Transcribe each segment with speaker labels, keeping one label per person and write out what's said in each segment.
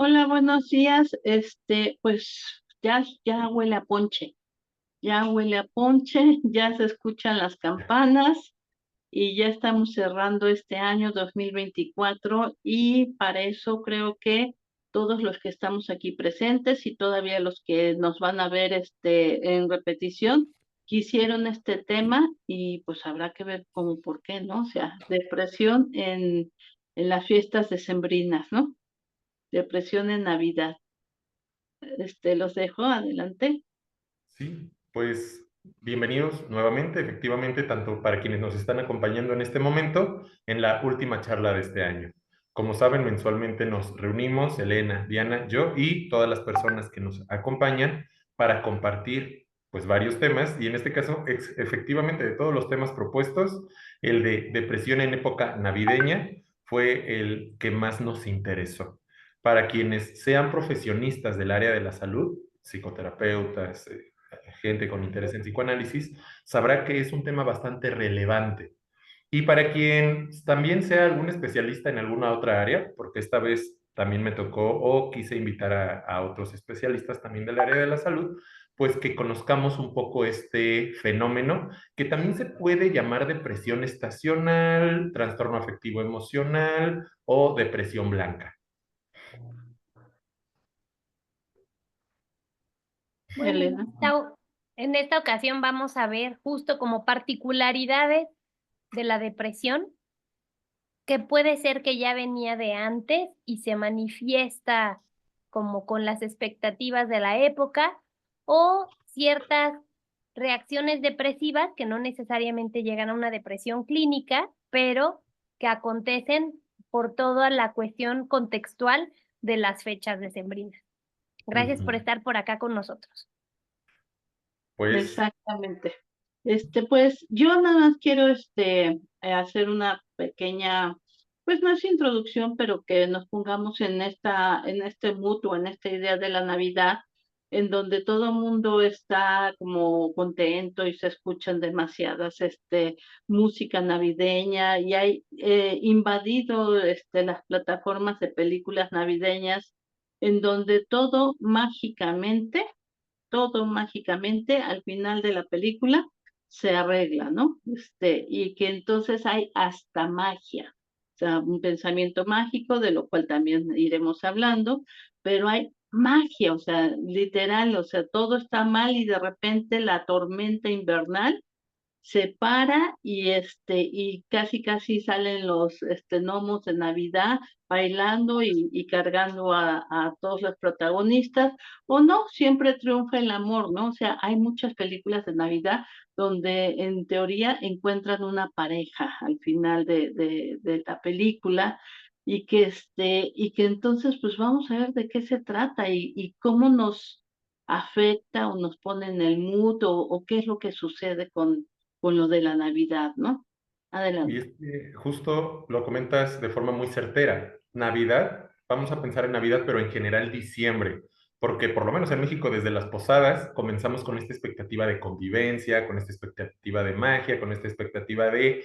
Speaker 1: Hola, buenos días. Pues ya huele a ponche, ya huele a ponche, ya se escuchan las campanas y ya estamos cerrando este año 2024 y para eso creo que todos los que estamos aquí presentes y todavía los que nos van a ver en repetición quisieron este tema y pues habrá que ver cómo por qué, ¿no? O sea, depresión en las fiestas decembrinas, ¿no? Depresión en Navidad. Los dejo, adelante.
Speaker 2: Sí, pues bienvenidos nuevamente, efectivamente, tanto para quienes nos están acompañando en este momento, en la última charla de este año. Como saben, mensualmente nos reunimos, Elena, Diana, yo y todas las personas que nos acompañan para compartir pues varios temas y en este caso, efectivamente, de todos los temas propuestos, el de depresión en época navideña fue el que más nos interesó. Para quienes sean profesionistas del área de la salud, psicoterapeutas, gente con interés en psicoanálisis, sabrá que es un tema bastante relevante. Y para quien también sea algún especialista en alguna otra área, porque esta vez también me tocó o quise invitar a otros especialistas también del área de la salud, pues que conozcamos un poco este fenómeno que también se puede llamar depresión estacional, trastorno afectivo emocional o depresión blanca.
Speaker 3: Bueno,
Speaker 1: Elena.
Speaker 3: en esta ocasión vamos a ver justo como particularidades de la depresión, que puede ser que ya venía de antes y se manifiesta como con las expectativas de la época, o ciertas reacciones depresivas que no necesariamente llegan a una depresión clínica, pero que acontecen por toda la cuestión contextual de las fechas decembrinas. Gracias por
Speaker 2: Ujú.
Speaker 3: estar por acá con nosotros.
Speaker 2: Pues
Speaker 1: Exactamente. Pues yo nada más quiero hacer una pequeña, pues no es introducción, pero que nos pongamos en este mood o en esta idea de la Navidad, en donde todo el mundo está como contento y se escuchan demasiadas música navideña y hay invadido las plataformas de películas navideñas en donde todo mágicamente al final de la película se arregla, ¿no? Y que entonces hay hasta magia, o sea, un pensamiento mágico, de lo cual también iremos hablando, pero hay magia, o sea, literal, o sea, todo está mal y de repente la tormenta invernal se para y casi salen los gnomos de Navidad bailando y cargando a todos los protagonistas, o no, siempre triunfa el amor, ¿no? O sea, hay muchas películas de Navidad donde en teoría encuentran una pareja al final de la película. Y que entonces pues vamos a ver de qué se trata y cómo nos afecta o nos pone en el mood o qué es lo que sucede con lo de la Navidad, ¿no?
Speaker 2: y
Speaker 1: Adelante.
Speaker 2: es que justo lo comentas de forma muy certera. Navidad, vamos a pensar en Navidad, pero en general diciembre, porque por lo menos en México desde las posadas comenzamos con esta expectativa de convivencia, con esta expectativa de magia, con esta expectativa de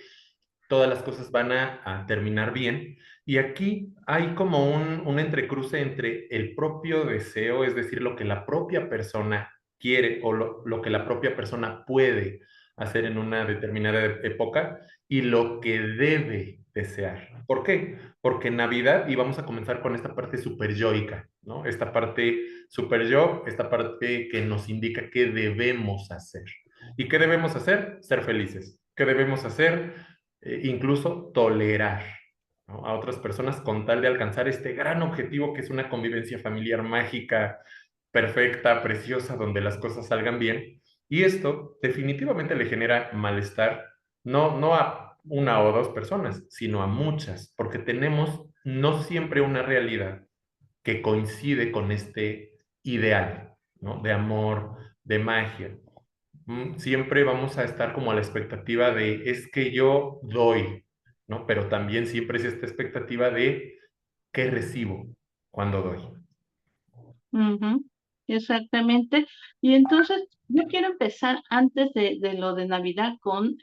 Speaker 2: todas las cosas van a terminar bien. Y aquí hay como un entrecruce entre el propio deseo, es decir, lo que la propia persona quiere o lo que la propia persona puede hacer en una determinada época y lo que debe desear. ¿Por qué? Porque en Navidad, y vamos a comenzar con esta parte super yoica, ¿no? Esta parte super yo, esta parte que nos indica qué debemos hacer. ¿Y qué debemos hacer? Ser felices. ¿Qué debemos hacer? Incluso tolerar, ¿no?, a otras personas con tal de alcanzar este gran objetivo que es una convivencia familiar mágica, perfecta, preciosa, donde las cosas salgan bien. Y esto definitivamente le genera malestar, no a una o dos personas, sino a muchas, porque tenemos no siempre una realidad que coincide con este ideal, ¿no?, de amor, de magia. Siempre vamos a estar como a la expectativa de es que yo doy, ¿no? Pero también siempre es esta expectativa de qué recibo cuando doy.
Speaker 1: Ujú, exactamente. Y entonces yo quiero empezar antes de lo de Navidad con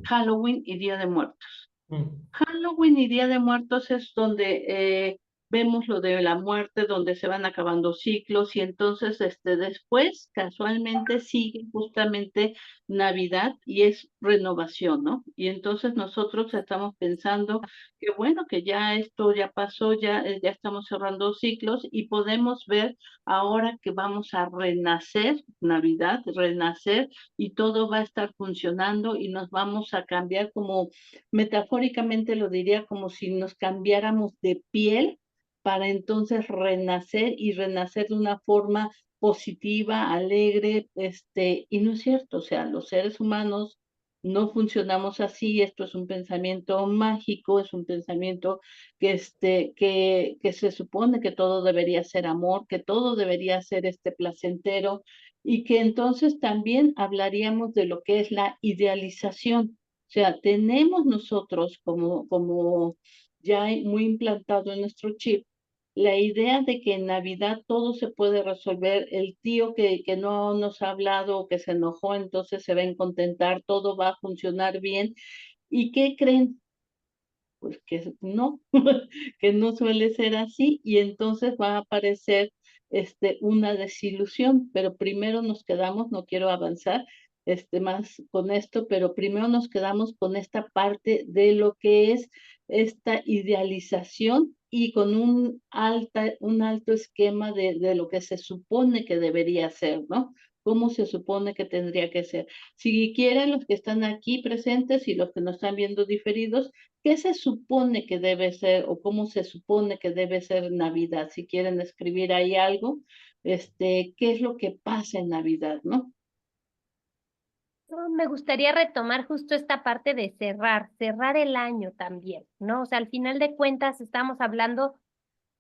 Speaker 1: Halloween y Día de Muertos.
Speaker 2: Mm.
Speaker 1: Halloween y Día de Muertos es donde vemos lo de la muerte, donde se van acabando ciclos, y entonces después, casualmente, sigue justamente Navidad y es renovación, ¿no? Y entonces nosotros estamos pensando que bueno, que ya esto ya pasó, ya estamos cerrando ciclos y podemos ver ahora que vamos a renacer, Navidad, renacer, y todo va a estar funcionando y nos vamos a cambiar, como metafóricamente lo diría, como si nos cambiáramos de piel para entonces renacer y renacer de una forma positiva, alegre, y no es cierto, o sea, los seres humanos no funcionamos así. Esto es un pensamiento mágico, es un pensamiento que se supone que todo debería ser amor, que todo debería ser placentero, y que entonces también hablaríamos de lo que es la idealización. O sea, tenemos nosotros como ya muy implantado en nuestro chip la idea de que en Navidad todo se puede resolver, el tío que no nos ha hablado o que se enojó, entonces se va a contentar, todo va a funcionar bien. ¿Y qué creen? Pues que no, que no suele ser así, y entonces va a aparecer una desilusión, pero primero nos quedamos, no quiero avanzar más con esto, pero primero nos quedamos con esta parte de lo que es esta idealización y con un alto esquema de lo que se supone que debería ser, ¿no? ¿Cómo se supone que tendría que ser? Si quieren, los que están aquí presentes y los que nos están viendo diferidos, ¿qué se supone que debe ser o cómo se supone que debe ser Navidad? Si quieren escribir ahí algo, ¿qué es lo que pasa en Navidad, no?
Speaker 3: Me gustaría retomar justo esta parte de cerrar el año también, ¿no? O sea, al final de cuentas estamos hablando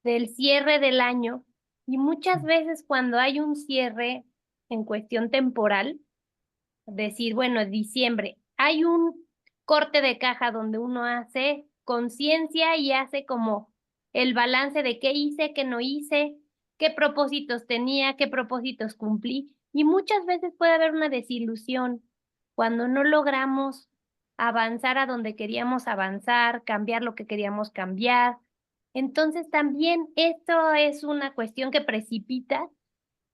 Speaker 3: del cierre del año y muchas veces cuando hay un cierre en cuestión temporal, decir, bueno, diciembre, hay un corte de caja donde uno hace conciencia y hace como el balance de qué hice, qué no hice, qué propósitos tenía, qué propósitos cumplí. Y muchas veces puede haber una desilusión cuando no logramos avanzar a donde queríamos avanzar, cambiar lo que queríamos cambiar. Entonces también esto es una cuestión que precipita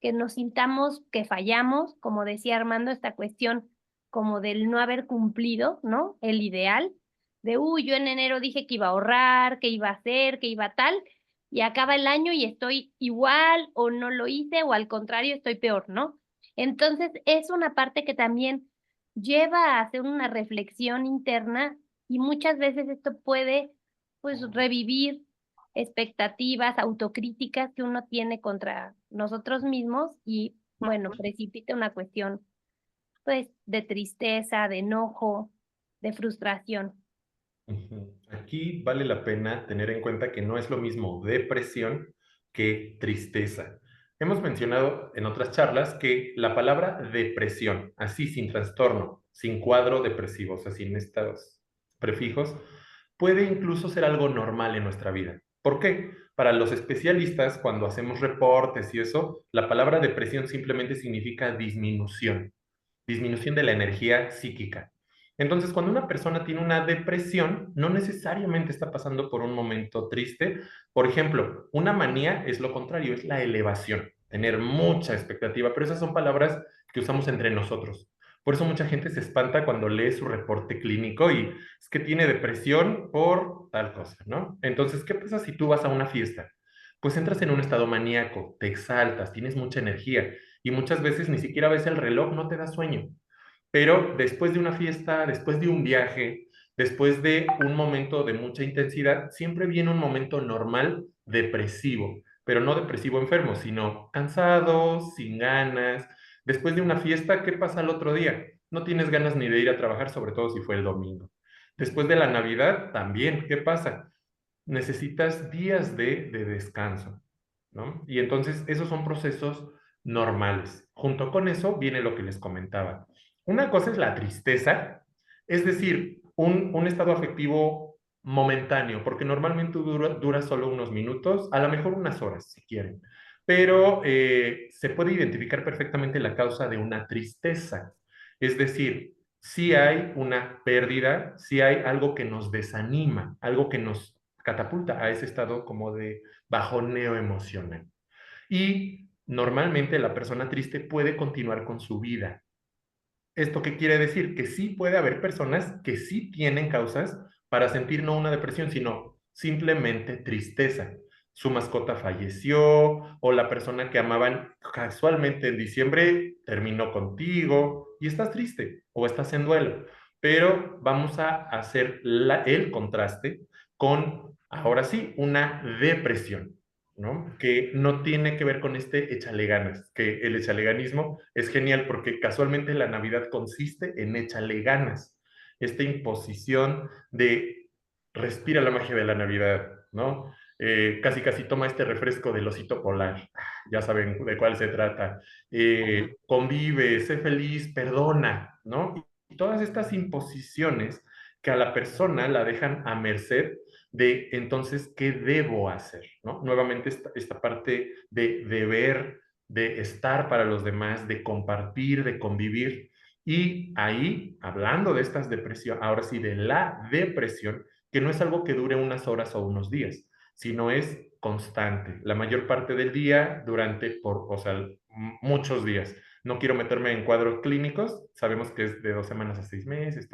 Speaker 3: que nos sintamos que fallamos, como decía Armando, esta cuestión como del no haber cumplido, ¿no? El ideal de, uy, yo en enero dije que iba a ahorrar, que iba a hacer, que iba tal, y acaba el año y estoy igual o no lo hice o al contrario estoy peor, ¿no? Entonces es una parte que también lleva a hacer una reflexión interna y muchas veces esto puede pues revivir expectativas, autocríticas que uno tiene contra nosotros mismos y, bueno, precipita una cuestión, pues, de tristeza, de enojo, de frustración.
Speaker 2: Ujú. Aquí vale la pena tener en cuenta que no es lo mismo depresión que tristeza. Hemos mencionado en otras charlas que la palabra depresión, así sin trastorno, sin cuadro depresivo, o sea, sin estos prefijos, puede incluso ser algo normal en nuestra vida. ¿Por qué? Para los especialistas, cuando hacemos reportes y eso, la palabra depresión simplemente significa disminución de la energía psíquica. Entonces, cuando una persona tiene una depresión, no necesariamente está pasando por un momento triste. Por ejemplo, una manía es lo contrario, es la elevación, tener mucha expectativa, pero esas son palabras que usamos entre nosotros. Por eso mucha gente se espanta cuando lee su reporte clínico y es que tiene depresión por tal cosa, ¿no? Entonces, ¿qué pasa si tú vas a una fiesta? Pues entras en un estado maníaco, te exaltas, tienes mucha energía y muchas veces ni siquiera ves el reloj, no te da sueño. Pero después de una fiesta, después de un viaje, después de un momento de mucha intensidad, siempre viene un momento normal depresivo, pero no depresivo enfermo, sino cansado, sin ganas. Después de una fiesta, ¿qué pasa el otro día? No tienes ganas ni de ir a trabajar, sobre todo si fue el domingo. Después de la Navidad, también, ¿qué pasa? Necesitas días de descanso, ¿no? Y entonces esos son procesos normales. Junto con eso viene lo que les comentaba. Una cosa es la tristeza, es decir, un estado afectivo momentáneo, porque normalmente dura solo unos minutos, a lo mejor unas horas, si quieren, pero se puede identificar perfectamente la causa de una tristeza. Es decir, si hay una pérdida, si hay algo que nos desanima, algo que nos catapulta a ese estado como de bajoneo emocional. Y normalmente la persona triste puede continuar con su vida. ¿Esto qué quiere decir? Que sí puede haber personas que sí tienen causas para sentir no una depresión, sino simplemente tristeza. Su mascota falleció o la persona que amaban casualmente en diciembre terminó contigo y estás triste o estás en duelo. Pero vamos a hacer el contraste con, ahora sí, una depresión. ¿No? Que no tiene que ver con este échale ganas, que el echaleganismo es genial porque casualmente la Navidad consiste en échale ganas, esta imposición de respira la magia de la Navidad, ¿no? Casi casi toma este refresco del osito polar, ya saben de cuál se trata, convive, sé feliz, perdona, ¿no? Y todas estas imposiciones que a la persona la dejan a merced de entonces, ¿qué debo hacer? ¿No? Nuevamente esta parte de deber, de estar para los demás, de compartir, de convivir. Y ahí, hablando de estas depresiones, ahora sí, de la depresión, que no es algo que dure unas horas o unos días, sino es constante, la mayor parte del día, o sea, muchos días. No quiero meterme en cuadros clínicos, sabemos que es de 2 semanas a 6 meses,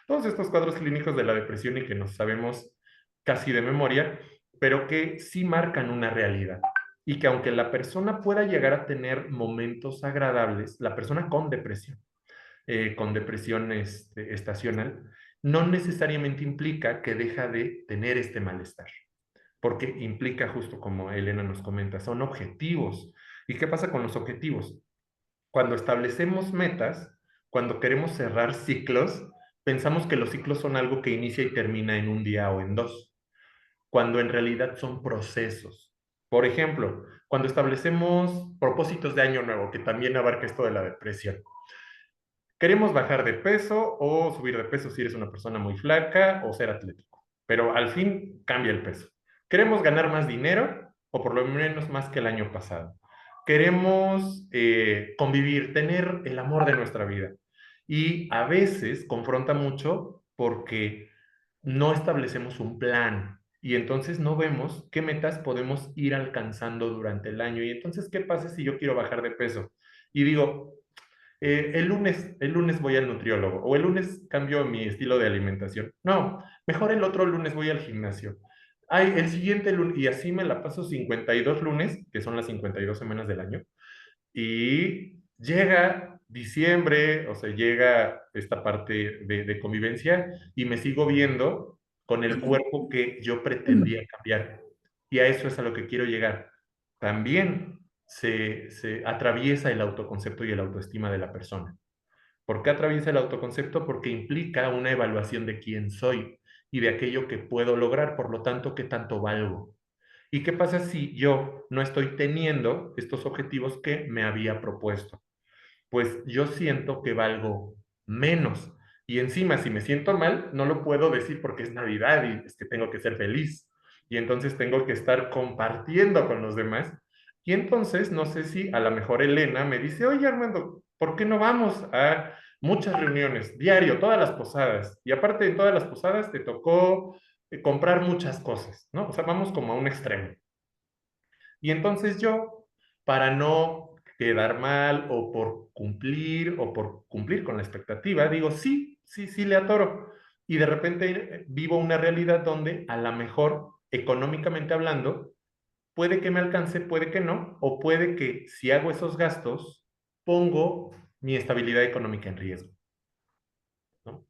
Speaker 2: todos estos cuadros clínicos de la depresión y que nos sabemos casi de memoria, pero que sí marcan una realidad. Y que aunque la persona pueda llegar a tener momentos agradables, la persona con depresión estacional, no necesariamente implica que deja de tener este malestar, porque implica, justo como Elena nos comenta, son objetivos. ¿Y qué pasa con los objetivos? Cuando establecemos metas, cuando queremos cerrar ciclos, pensamos que los ciclos son algo que inicia y termina en un día o en dos, cuando en realidad son procesos. Por ejemplo, cuando establecemos propósitos de año nuevo, que también abarca esto de la depresión. Queremos bajar de peso o subir de peso si eres una persona muy flaca o ser atlético, pero al fin cambia el peso. Queremos ganar más dinero o por lo menos más que el año pasado. Queremos convivir, tener el amor de nuestra vida. Y a veces confronta mucho porque no establecemos un plan y entonces no vemos qué metas podemos ir alcanzando durante el año. Y entonces, ¿qué pasa si yo quiero bajar de peso? Y digo, el lunes voy al nutriólogo o el lunes cambio mi estilo de alimentación. No, mejor el otro lunes voy al gimnasio. Ay, el siguiente lunes, y así me la paso 52 lunes, que son las 52 semanas del año, y llega diciembre, o sea, llega esta parte de convivencia y me sigo viendo con el cuerpo que yo pretendía cambiar. Y a eso es a lo que quiero llegar. También se atraviesa el autoconcepto y el autoestima de la persona. ¿Por qué atraviesa el autoconcepto? Porque implica una evaluación de quién soy y de aquello que puedo lograr, por lo tanto, qué tanto valgo. ¿Y qué pasa si yo no estoy teniendo estos objetivos que me había propuesto? Pues yo siento que valgo menos. Y encima, si me siento mal, no lo puedo decir porque es Navidad y es que tengo que ser feliz. Y entonces tengo que estar compartiendo con los demás. Y entonces, no sé si a lo mejor Elena me dice, oye Armando, ¿por qué no vamos a muchas reuniones, diario, todas las posadas? Y aparte de todas las posadas, te tocó comprar muchas cosas, ¿no? O sea, vamos como a un extremo. Y entonces yo, para no quedar mal o por cumplir con la expectativa, digo, sí, sí, sí, le atoro. Y de repente vivo una realidad donde a lo mejor, económicamente hablando, puede que me alcance, puede que no, o puede que si hago esos gastos, pongo mi estabilidad económica en riesgo, ¿no?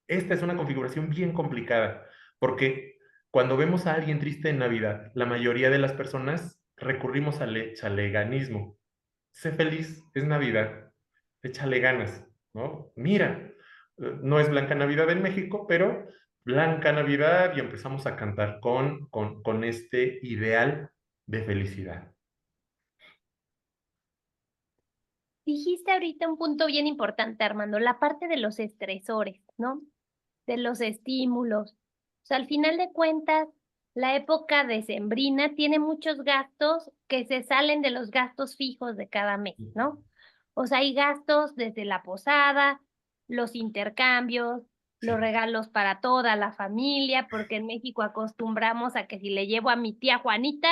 Speaker 2: Esta es una configuración bien complicada, porque cuando vemos a alguien triste en Navidad, la mayoría de las personas recurrimos al chaleganismo. Sé feliz, es Navidad, échale ganas, ¿no? Mira, no es Blanca Navidad en México, pero Blanca Navidad y empezamos a cantar con este ideal de felicidad.
Speaker 3: Dijiste ahorita un punto bien importante, Armando, la parte de los estresores, ¿no? De los estímulos. O sea, al final de cuentas, la época decembrina tiene muchos gastos que se salen de los gastos fijos de cada mes, ¿no? O sea, hay gastos desde la posada, los intercambios, los
Speaker 2: Sí.
Speaker 3: regalos para toda la familia, porque en México acostumbramos a que si le llevo a mi tía Juanita,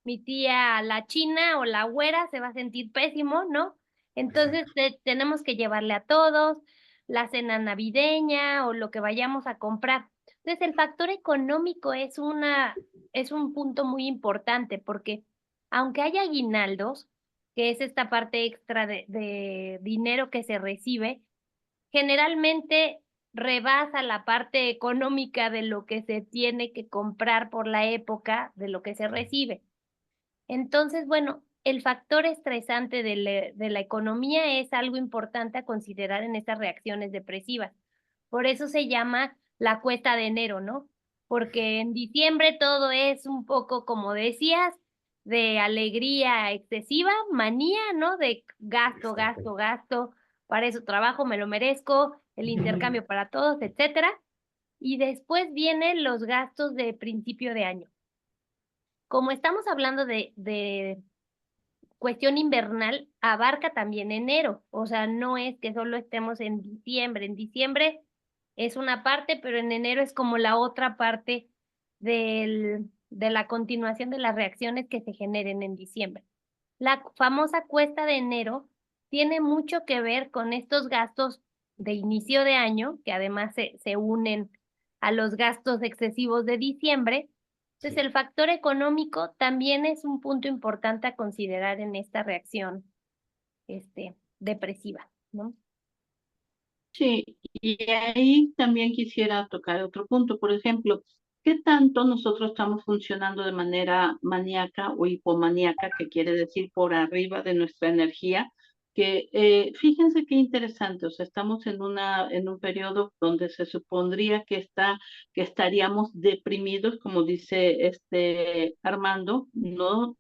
Speaker 3: mi tía la china o la güera se va a sentir pésimo, ¿no? Entonces
Speaker 2: Exacto.
Speaker 3: tenemos que llevarle a todos la cena navideña o lo que vayamos a comprar. Entonces el factor económico es un punto muy importante porque aunque haya aguinaldos, que es esta parte extra de dinero que se recibe, generalmente rebasa la parte económica de lo que se tiene que comprar por la época de lo que se recibe. Entonces, bueno, el factor estresante de la economía es algo importante a considerar en estas reacciones depresivas. Por eso se llama la cuesta de enero, ¿no? Porque en diciembre todo es un poco, como decías, de alegría excesiva, manía, ¿no? De gasto,
Speaker 2: Exacto.
Speaker 3: gasto, gasto, para eso trabajo, me lo merezco, el intercambio para todos, etcétera. Y después vienen los gastos de principio de año. Como estamos hablando de cuestión invernal, abarca también enero, o sea, no es que solo estemos en diciembre es una parte, pero en enero es como la otra parte de la continuación de las reacciones que se generen en diciembre. La famosa cuesta de enero tiene mucho que ver con estos gastos de inicio de año, que además se unen a los gastos excesivos de diciembre. Entonces,
Speaker 2: Sí.
Speaker 3: el factor económico también es un punto importante a considerar en esta reacción, depresiva, ¿no?
Speaker 1: Sí, y ahí también quisiera tocar otro punto. Por ejemplo, ¿qué tanto nosotros estamos funcionando de manera maníaca o hipomaníaca, que quiere decir por arriba de nuestra energía? Que fíjense qué interesante, o sea, estamos en un periodo donde se supondría que estaríamos deprimidos, como dice Armando, no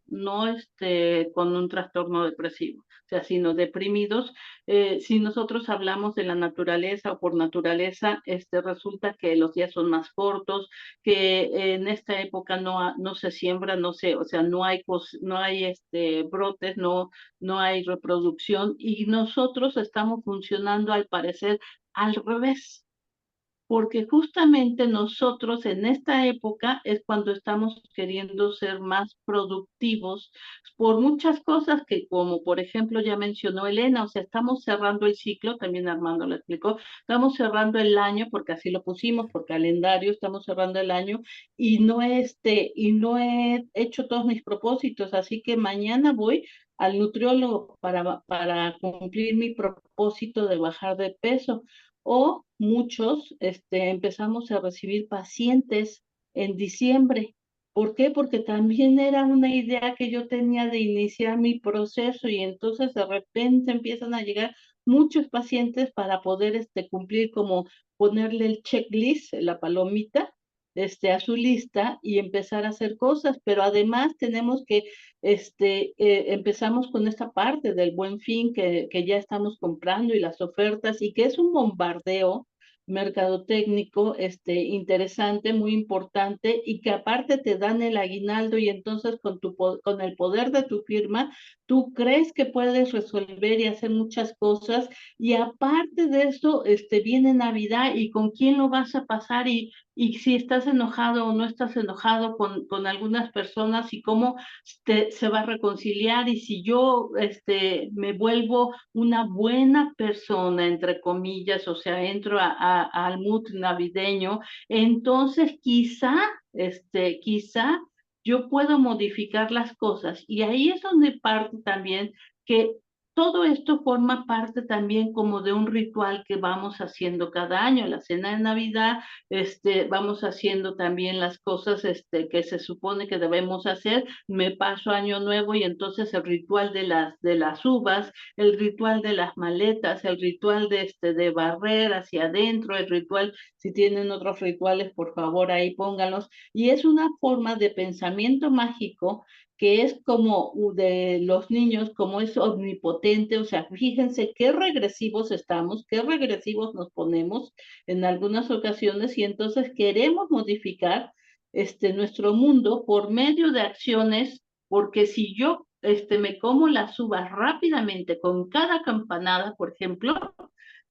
Speaker 1: con un trastorno depresivo, o sea, sino deprimidos. Si nosotros hablamos de la naturaleza o por naturaleza, resulta que los días son más cortos, que en esta época no se siembra, o sea, no hay brotes, no hay reproducción, y nosotros estamos funcionando al parecer al revés, porque justamente nosotros en esta época es cuando estamos queriendo ser más productivos por muchas cosas que, como por ejemplo ya mencionó Elena, o sea, estamos cerrando el ciclo, también Armando lo explicó, estamos cerrando el año, porque así lo pusimos por calendario, estamos cerrando el año, y no he hecho todos mis propósitos, así que mañana voy al nutriólogo para cumplir mi propósito de bajar de peso. O muchos empezamos a recibir pacientes en diciembre. ¿Por qué? Porque también era una idea que yo tenía de iniciar mi proceso, y entonces de repente empiezan a llegar muchos pacientes para poder cumplir, como ponerle el checklist, la palomita, a su lista, y empezar a hacer cosas. Pero además tenemos que empezamos con esta parte del Buen Fin, que ya estamos comprando, y las ofertas, y que es un bombardeo mercadotécnico interesante, muy importante, y que aparte te dan el aguinaldo, y entonces con el poder de tu firma, tú crees que puedes resolver y hacer muchas cosas, y aparte de eso, viene Navidad, y con quién lo vas a pasar, y si estás enojado o no estás enojado con algunas personas, y cómo se va a reconciliar, y si yo me vuelvo una buena persona, entre comillas, o sea, entro al mood navideño, entonces quizá yo puedo modificar las cosas. Y ahí es donde parte también que todo esto forma parte también como de un ritual que vamos haciendo cada año, la cena de Navidad. Vamos haciendo también las cosas que se supone que debemos hacer. Me paso año nuevo, y entonces el ritual de las uvas, el ritual de las maletas, el ritual de barrer hacia adentro, el ritual, si tienen otros rituales, por favor ahí pónganlos. Y es una forma de pensamiento mágico que es como de los niños, como es omnipotente. O sea, fíjense qué regresivos estamos, qué regresivos nos ponemos en algunas ocasiones, y entonces queremos modificar nuestro mundo por medio de acciones, porque si yo me como las uvas rápidamente con cada campanada, por ejemplo,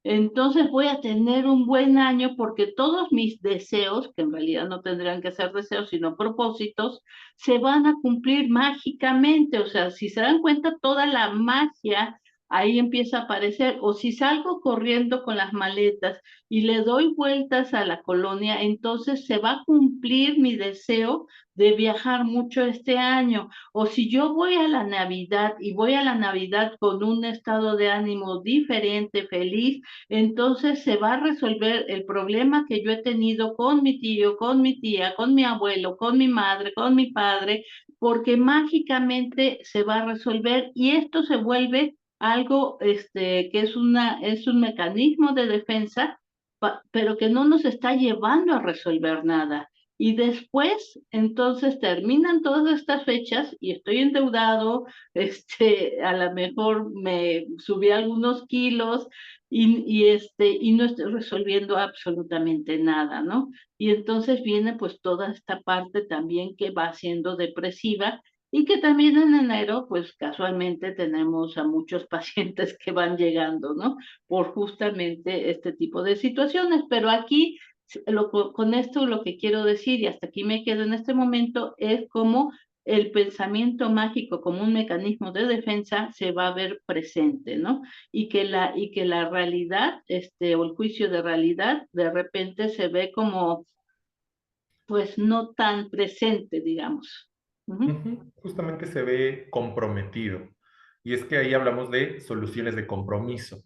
Speaker 1: entonces voy a tener un buen año porque todos mis deseos, que en realidad no tendrían que ser deseos, sino propósitos, se van a cumplir mágicamente. O sea, si se dan cuenta, toda la magia ahí empieza a aparecer. O si salgo corriendo con las maletas y le doy vueltas a la colonia, entonces se va a cumplir mi deseo de viajar mucho este año. O si yo voy a la Navidad y voy a la Navidad con un estado de ánimo diferente, feliz, entonces se va a resolver el problema que yo he tenido con mi tío, con mi tía, con mi abuelo, con mi madre, con mi padre, porque mágicamente se va a resolver y esto se vuelve algo que es un mecanismo de defensa, pero que no nos está llevando a resolver nada. Y después, entonces terminan todas estas fechas y estoy endeudado, a lo mejor me subí algunos kilos y no estoy resolviendo absolutamente nada, ¿no? Y entonces viene pues toda esta parte también que va siendo depresiva y que también en enero, pues casualmente tenemos a muchos pacientes que van llegando, ¿no? Por justamente este tipo de situaciones, pero aquí con esto lo que quiero decir, y hasta aquí me quedo en este momento, es cómo el pensamiento mágico como un mecanismo de defensa se va a ver presente, ¿no? Y que la realidad, o el juicio de realidad, de repente se ve como, pues, no tan presente, digamos. Ujú.
Speaker 2: Ujú, justamente se ve comprometido. Y es que ahí hablamos de soluciones de compromiso,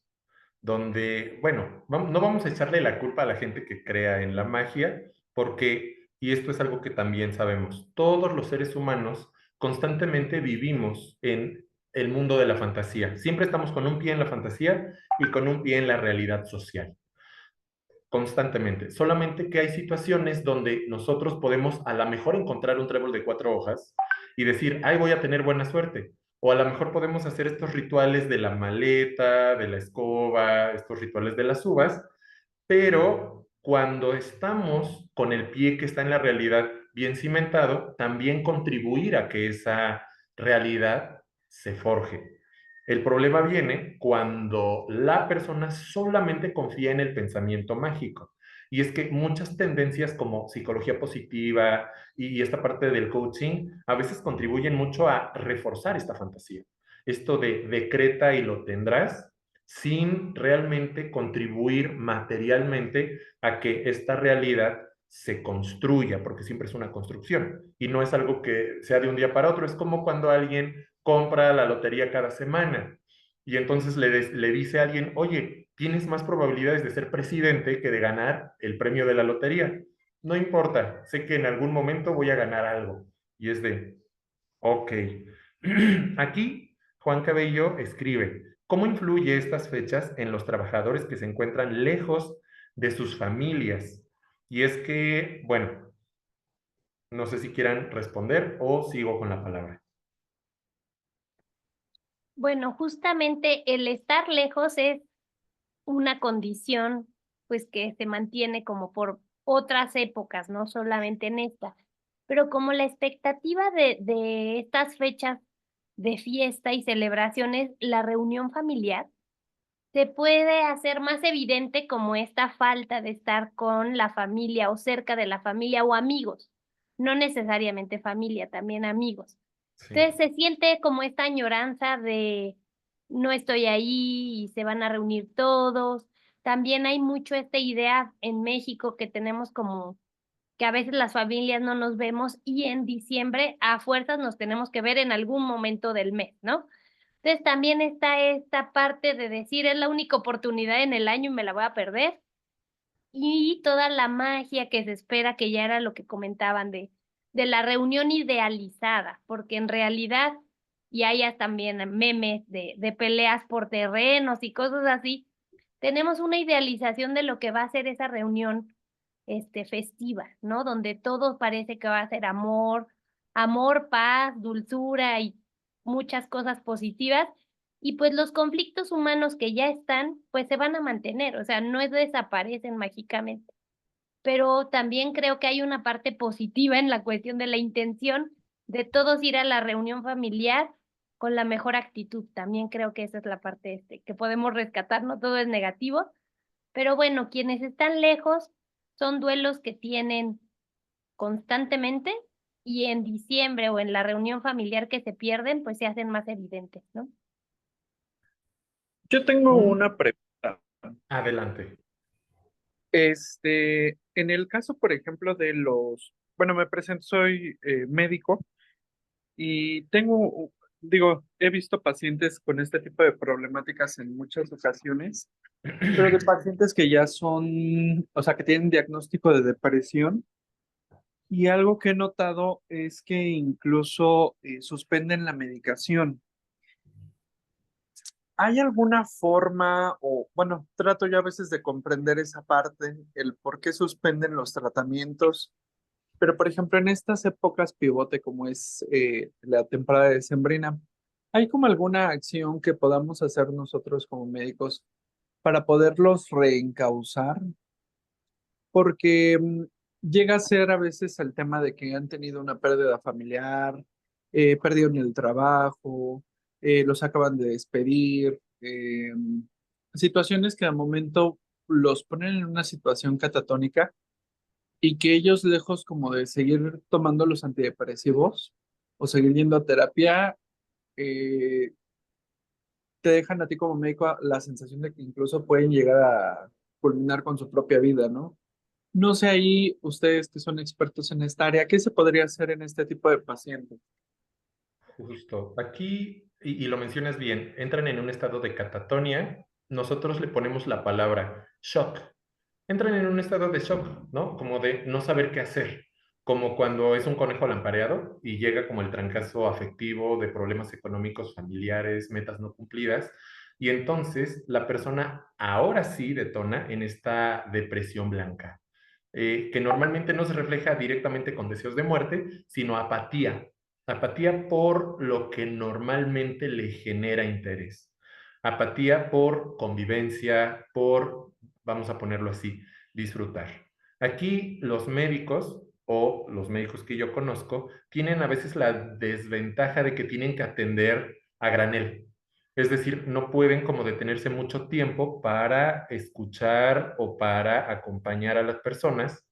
Speaker 2: donde, bueno, no vamos a echarle la culpa a la gente que crea en la magia, porque, y esto es algo que también sabemos, todos los seres humanos constantemente vivimos en el mundo de la fantasía. Siempre estamos con un pie en la fantasía y con un pie en la realidad social, constantemente. Solamente que hay situaciones donde nosotros podemos a lo mejor encontrar un trébol de 4 hojas y decir, ay, voy a tener buena suerte. O a lo mejor podemos hacer estos rituales de la maleta, de la escoba, estos rituales de las uvas, pero cuando estamos con el pie que está en la realidad bien cimentado, también contribuir a que esa realidad se forje. El problema viene cuando la persona solamente confía en el pensamiento mágico. Y es que muchas tendencias como psicología positiva y esta parte del coaching a veces contribuyen mucho a reforzar esta fantasía. Esto de decreta y lo tendrás, sin realmente contribuir materialmente a que esta realidad se construya, porque siempre es una construcción y no es algo que sea de un día para otro. Es como cuando alguien compra la lotería cada semana y entonces le dice a alguien, oye, tienes más probabilidades de ser presidente que de ganar el premio de la lotería. No importa, sé que en algún momento voy a ganar algo. Y es de, ok. Aquí Juan Cabello escribe, ¿cómo influye estas fechas en los trabajadores que se encuentran lejos de sus familias? Y es que, bueno, no sé si quieran responder o sigo con la palabra.
Speaker 3: Bueno, justamente el estar lejos es una condición, pues, que se mantiene como por otras épocas, no solamente en esta. Pero como la expectativa de estas fechas de fiesta y celebraciones, la reunión familiar, se puede hacer más evidente como esta falta de estar con la familia o cerca de la familia o amigos, no necesariamente familia, también amigos.
Speaker 2: Sí.
Speaker 3: Entonces se siente como esta añoranza de no estoy ahí y se van a reunir todos. También hay mucho esta idea en México que tenemos como que a veces las familias no nos vemos y en diciembre a fuerzas nos tenemos que ver en algún momento del mes, ¿no? Entonces también está esta parte de decir es la única oportunidad en el año y me la voy a perder y toda la magia que se espera, que ya era lo que comentaban de la reunión idealizada, porque en realidad, y hay también memes de peleas por terrenos y cosas así, tenemos una idealización de lo que va a ser esa reunión festiva, ¿no? Donde todo parece que va a ser amor, amor, paz, dulzura y muchas cosas positivas. Y pues los conflictos humanos que ya están, pues se van a mantener, o sea, no desaparecen mágicamente. Pero también creo que hay una parte positiva en la cuestión de la intención de todos ir a la reunión familiar con la mejor actitud. También creo que esa es la parte que podemos rescatar, no todo es negativo, Pero bueno, quienes están lejos son duelos que tienen constantemente y en diciembre o en la reunión familiar que se pierden, pues se hacen más evidentes, ¿no?
Speaker 4: Yo tengo
Speaker 2: Mm,
Speaker 4: una pregunta.
Speaker 2: Adelante.
Speaker 4: En el caso, por ejemplo, bueno, me presento, soy médico y digo, he visto pacientes con este tipo de problemáticas en muchas ocasiones, pero de pacientes que ya son, o sea, que tienen diagnóstico de depresión. Y algo que he notado es que incluso suspenden la medicación. ¿Hay alguna forma, o bueno, trato yo a veces de comprender esa parte, el por qué suspenden los tratamientos? Pero, por ejemplo, en estas épocas pivote, como es la temporada decembrina, ¿hay como alguna acción que podamos hacer nosotros como médicos para poderlos reencauzar? Porque llega a ser a veces el tema de que han tenido una pérdida familiar, perdieron el trabajo, los acaban de despedir, situaciones que al momento los ponen en una situación catatónica y que ellos, lejos como de seguir tomando los antidepresivos o seguir yendo a terapia, eh, te dejan a ti como médico la sensación de que incluso pueden llegar a culminar con su propia vida, ¿no? No sé ahí, ustedes que son expertos en esta área, ¿qué se podría hacer en este tipo de pacientes?
Speaker 2: Justo. Aquí, y lo mencionas bien, entran en un estado de catatonia. Nosotros le ponemos la palabra shock. Entran en un estado de shock, ¿no? Como de no saber qué hacer. Como cuando es un conejo lampareado y llega como el trancazo afectivo de problemas económicos, familiares, metas no cumplidas. Y entonces la persona ahora sí detona en esta depresión blanca, que normalmente no se refleja directamente con deseos de muerte, sino apatía. Apatía por lo que normalmente le genera interés. Apatía por convivencia, por, vamos a ponerlo así, disfrutar. Aquí los médicos o los médicos que yo conozco tienen a veces la desventaja de que tienen que atender a granel. Es decir, no pueden como detenerse mucho tiempo para escuchar o para acompañar a las personas,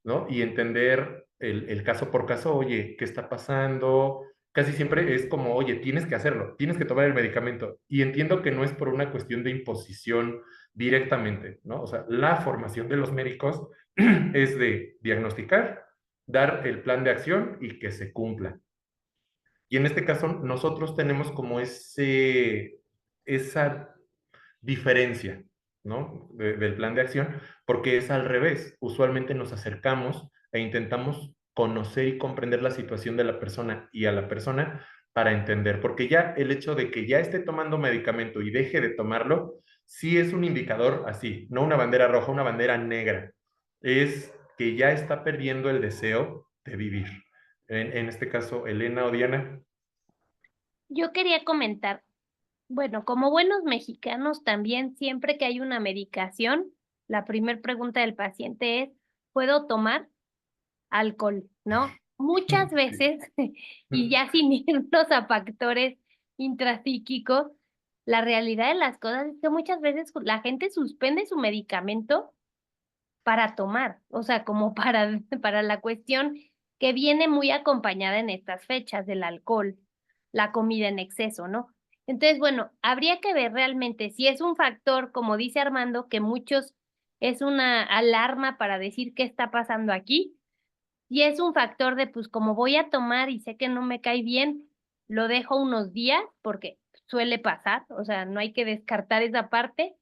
Speaker 2: ¿no? Y entender el caso por caso, oye, ¿qué está pasando? Casi siempre es como, oye, tienes que hacerlo, tienes que tomar el medicamento. Y entiendo que no es por una cuestión de imposición directamente, ¿no? O sea, la formación de los médicos es de diagnosticar, dar el plan de acción y que se cumpla. Y en este caso, nosotros tenemos como esa diferencia, ¿no? Del plan de acción, porque es al revés. Usualmente nos acercamos e intentamos conocer y comprender la situación de la persona y a la persona para entender, porque ya el hecho de que ya esté tomando medicamento y deje de tomarlo, sí es un indicador así, no una bandera roja, una bandera negra. Es que ya está perdiendo el deseo de vivir. En este caso, Elena o Diana.
Speaker 3: Yo quería comentar, bueno, como buenos mexicanos también, siempre que hay una medicación, la primera pregunta del paciente es, ¿puedo tomar alcohol? ¿No? Muchas
Speaker 2: Sí.
Speaker 3: veces, y ya sin irnos a factores intrapsíquicos, la realidad de las cosas es que muchas veces la gente suspende su medicamento para tomar, o sea, como para la cuestión que viene muy acompañada en estas fechas del alcohol, la comida en exceso, ¿no? Entonces, bueno, habría que ver realmente si es un factor, como dice Armando, que muchos es una alarma para decir qué está pasando aquí, y es un factor de, pues, como voy a tomar y sé que no me cae bien, lo dejo unos días, porque suele pasar, o sea, no hay que descartar esa parte.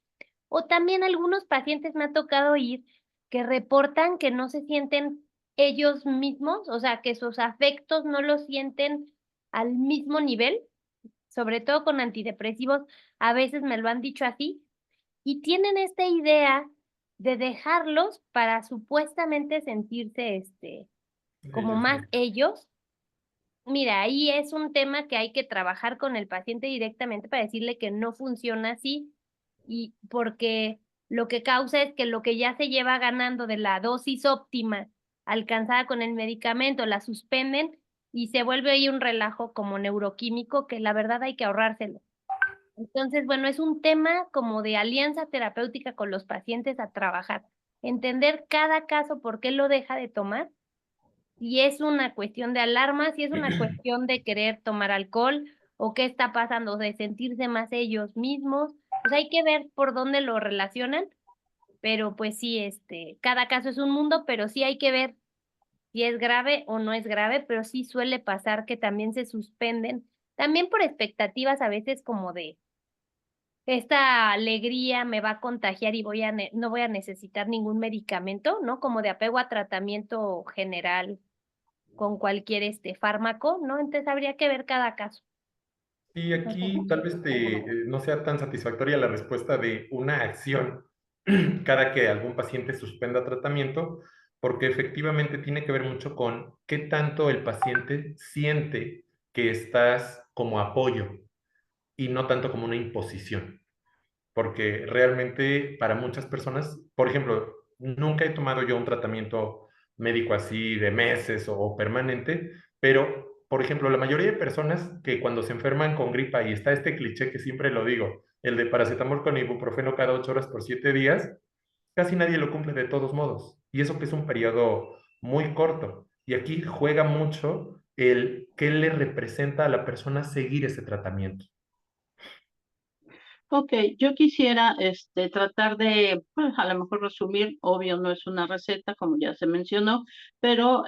Speaker 3: O también algunos pacientes me ha tocado ir que reportan que no se sienten ellos mismos, o sea, que sus afectos no los sienten al mismo nivel, sobre todo con antidepresivos, a veces me lo han dicho así, y tienen esta idea de dejarlos para supuestamente sentirse, como
Speaker 2: Ellos
Speaker 3: más
Speaker 2: mismos.
Speaker 3: ellos. Mira, ahí es un tema que hay que trabajar con el paciente directamente para decirle que no funciona así y porque lo que causa es que lo que ya se lleva ganando de la dosis óptima alcanzada con el medicamento la suspenden y se vuelve ahí un relajo como neuroquímico que la verdad hay que ahorrárselo. Entonces, bueno, es un tema como de alianza terapéutica con los pacientes a trabajar, entender cada caso, por qué lo deja de tomar, si es una cuestión de alarma, si es una cuestión de querer tomar alcohol o qué está pasando, de sentirse más ellos mismos. Pues hay que ver por dónde lo relacionan, pero pues sí, cada caso es un mundo, pero sí hay que ver si es grave o no es grave, pero sí suele pasar que también se suspenden, también por expectativas a veces como de esta alegría me va a contagiar y no voy a necesitar ningún medicamento, ¿no? Como de apego a tratamiento general con cualquier fármaco, ¿no? Entonces habría que ver cada caso.
Speaker 2: Y aquí tal vez no sea tan satisfactoria la respuesta de una acción cada que algún paciente suspenda tratamiento, porque efectivamente tiene que ver mucho con qué tanto el paciente siente que estás como apoyo y no tanto como una imposición. Porque realmente para muchas personas, por ejemplo, nunca he tomado yo un tratamiento médico así de meses o permanente, pero, por ejemplo, la mayoría de personas que cuando se enferman con gripa, y está este cliché que siempre lo digo, el de paracetamol con ibuprofeno cada 8 horas por 7 días, casi nadie lo cumple de todos modos. Y eso que es un periodo muy corto. Y aquí juega mucho el qué le representa a la persona seguir ese tratamiento.
Speaker 1: Ok, yo quisiera tratar de, pues, a lo mejor resumir, obvio no es una receta, como ya se mencionó, pero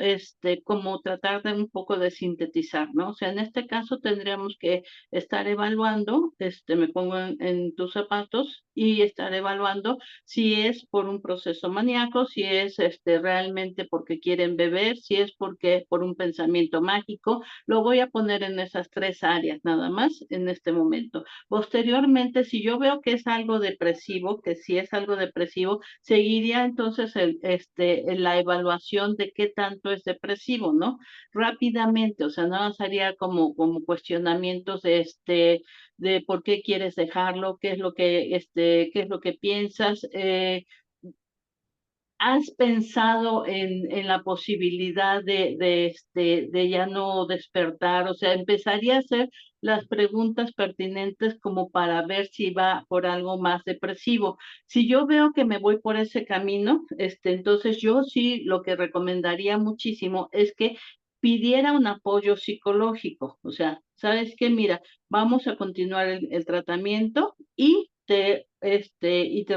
Speaker 1: como tratar de un poco de sintetizar, ¿no? O sea, en este caso tendríamos que estar evaluando, me pongo en tus zapatos y estar evaluando si es por un proceso maníaco, si es realmente porque quieren beber, si es porque por un pensamiento mágico. Lo voy a poner en esas tres áreas nada más en este momento. Posteriormente, si yo veo que es algo depresivo, que si es algo depresivo, seguiría entonces la evaluación de qué tanto es depresivo, ¿no? Rápidamente, o sea, no haría como cuestionamientos de por qué quieres dejarlo, qué es lo que piensas, ¿has pensado en la posibilidad de ya no despertar? O sea, empezaría a hacer las preguntas pertinentes como para ver si va por algo más depresivo. Si yo veo que me voy por ese camino, entonces yo sí lo que recomendaría muchísimo es que pidiera un apoyo psicológico. O sea, ¿sabes qué? Mira, vamos a continuar el tratamiento y te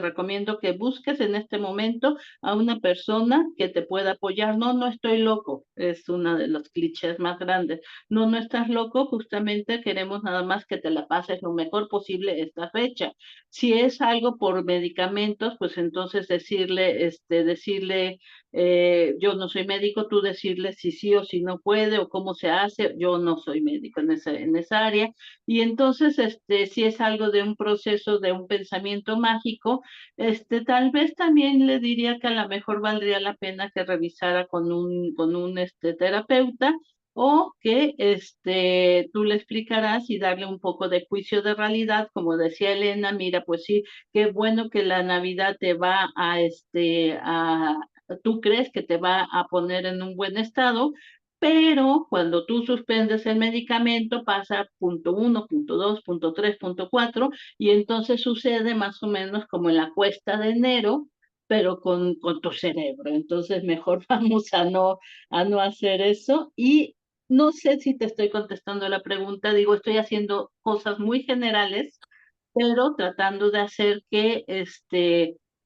Speaker 1: recomiendo que busques en este momento a una persona que te pueda apoyar. No, no estoy loco, es uno de los clichés más grandes. No, no estás loco, justamente queremos nada más que te la pases lo mejor posible esta fecha. Si es algo por medicamentos, pues entonces decirle, yo no soy médico, tú decirle si sí o si no puede o cómo se hace, yo no soy médico en esa área. Y entonces, si es algo de un proceso, de un pensamiento mágico, tal vez también le diría que a lo mejor valdría la pena que revisara con un terapeuta o que tú le explicarás y darle un poco de juicio de realidad, como decía Elena, mira, pues sí, qué bueno que la Navidad te va tú crees que te va a poner en un buen estado, pero cuando tú suspendes el medicamento pasa punto uno, punto dos, punto tres, punto cuatro, y entonces sucede más o menos como en la cuesta de enero, pero con tu cerebro. Entonces mejor vamos a no hacer eso. Y no sé si te estoy contestando la pregunta, digo, estoy haciendo cosas muy generales, pero tratando de hacer que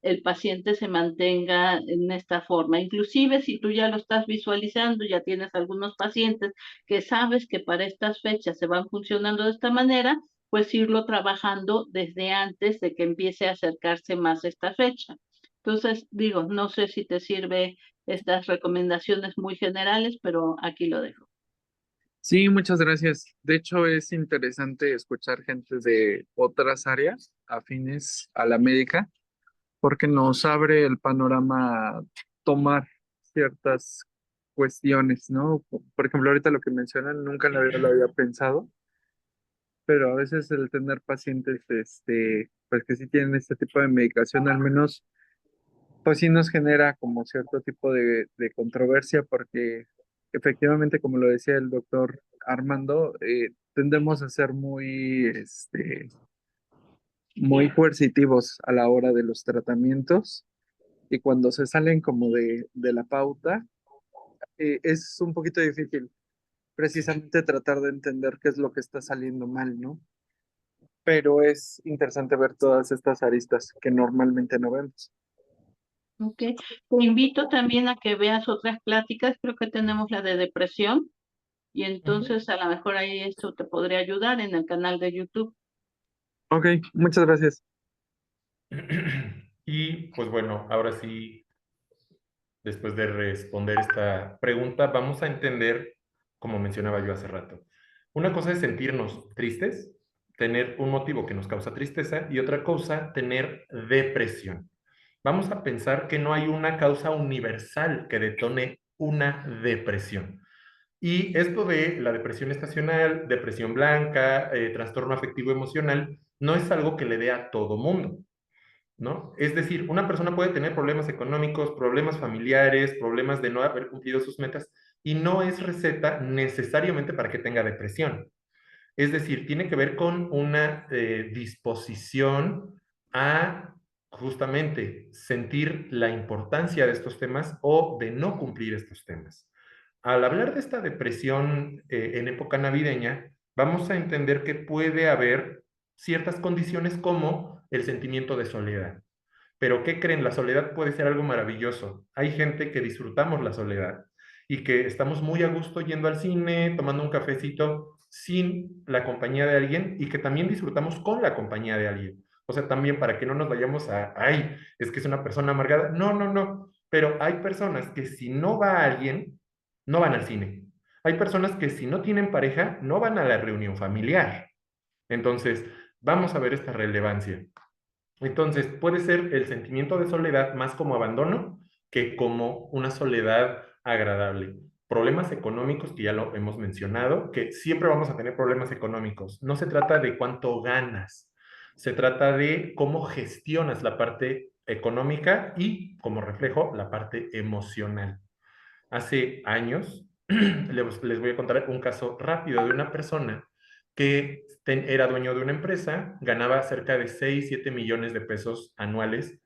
Speaker 1: el paciente se mantenga en esta forma. Inclusive si tú ya lo estás visualizando, ya tienes algunos pacientes que sabes que para estas fechas se van funcionando de esta manera, pues irlo trabajando desde antes de que empiece a acercarse más esta fecha. Entonces, digo, no sé si te sirve estas recomendaciones muy generales, pero aquí lo dejo.
Speaker 4: Sí, muchas gracias. De hecho, es interesante escuchar gente de otras áreas afines a la médica, porque nos abre el panorama a tomar ciertas cuestiones, ¿no? Por ejemplo, ahorita lo que mencionan, nunca lo había pensado, pero a veces el tener pacientes, pues que sí tienen este tipo de medicación, al menos, pues sí nos genera como cierto tipo de controversia, porque efectivamente, como lo decía el doctor Armando, tendemos a ser muy, muy coercitivos a la hora de los tratamientos y cuando se salen como de la pauta, es un poquito difícil precisamente tratar de entender qué es lo que está saliendo mal, ¿no? Pero es interesante ver todas estas aristas que normalmente no vemos.
Speaker 1: Ok. Te invito también a que veas otras pláticas, creo que tenemos la de depresión y entonces a lo mejor ahí esto te podría ayudar en el canal de YouTube.
Speaker 4: Ok, muchas gracias.
Speaker 2: Y pues bueno, ahora sí, después de responder esta pregunta, vamos a entender, como mencionaba yo hace rato, una cosa es sentirnos tristes, tener un motivo que nos causa tristeza y otra cosa, tener depresión. Vamos a pensar que no hay una causa universal que detone una depresión. Y esto de la depresión estacional, depresión blanca, trastorno afectivo emocional, no es algo que le dé a todo mundo, ¿no? Es decir, una persona puede tener problemas económicos, problemas familiares, problemas de no haber cumplido sus metas, y no es receta necesariamente para que tenga depresión. Es decir, tiene que ver con una disposición a justamente sentir la importancia de estos temas o de no cumplir estos temas. Al hablar de esta depresión en época navideña, vamos a entender que puede haber ciertas condiciones como el sentimiento de soledad. Pero ¿qué creen? La soledad puede ser algo maravilloso. Hay gente que disfrutamos la soledad y que estamos muy a gusto yendo al cine, tomando un cafecito sin la compañía de alguien y que también disfrutamos con la compañía de alguien. O sea, también para que no nos vayamos a, ay, es que es una persona amargada. No, no, no. Pero hay personas que si no va alguien, no van al cine. Hay personas que si no tienen pareja, no van a la reunión familiar. Entonces, vamos a ver esta relevancia. Entonces, puede ser el sentimiento de soledad más como abandono que como una soledad agradable. Problemas económicos, que ya lo hemos mencionado, que siempre vamos a tener problemas económicos. No se trata de cuánto ganas, se trata de cómo gestionas la parte económica y, como reflejo, la parte emocional. Hace años, les voy a contar un caso rápido de una persona que era dueño de una empresa, ganaba cerca de 6 7 millones de pesos anuales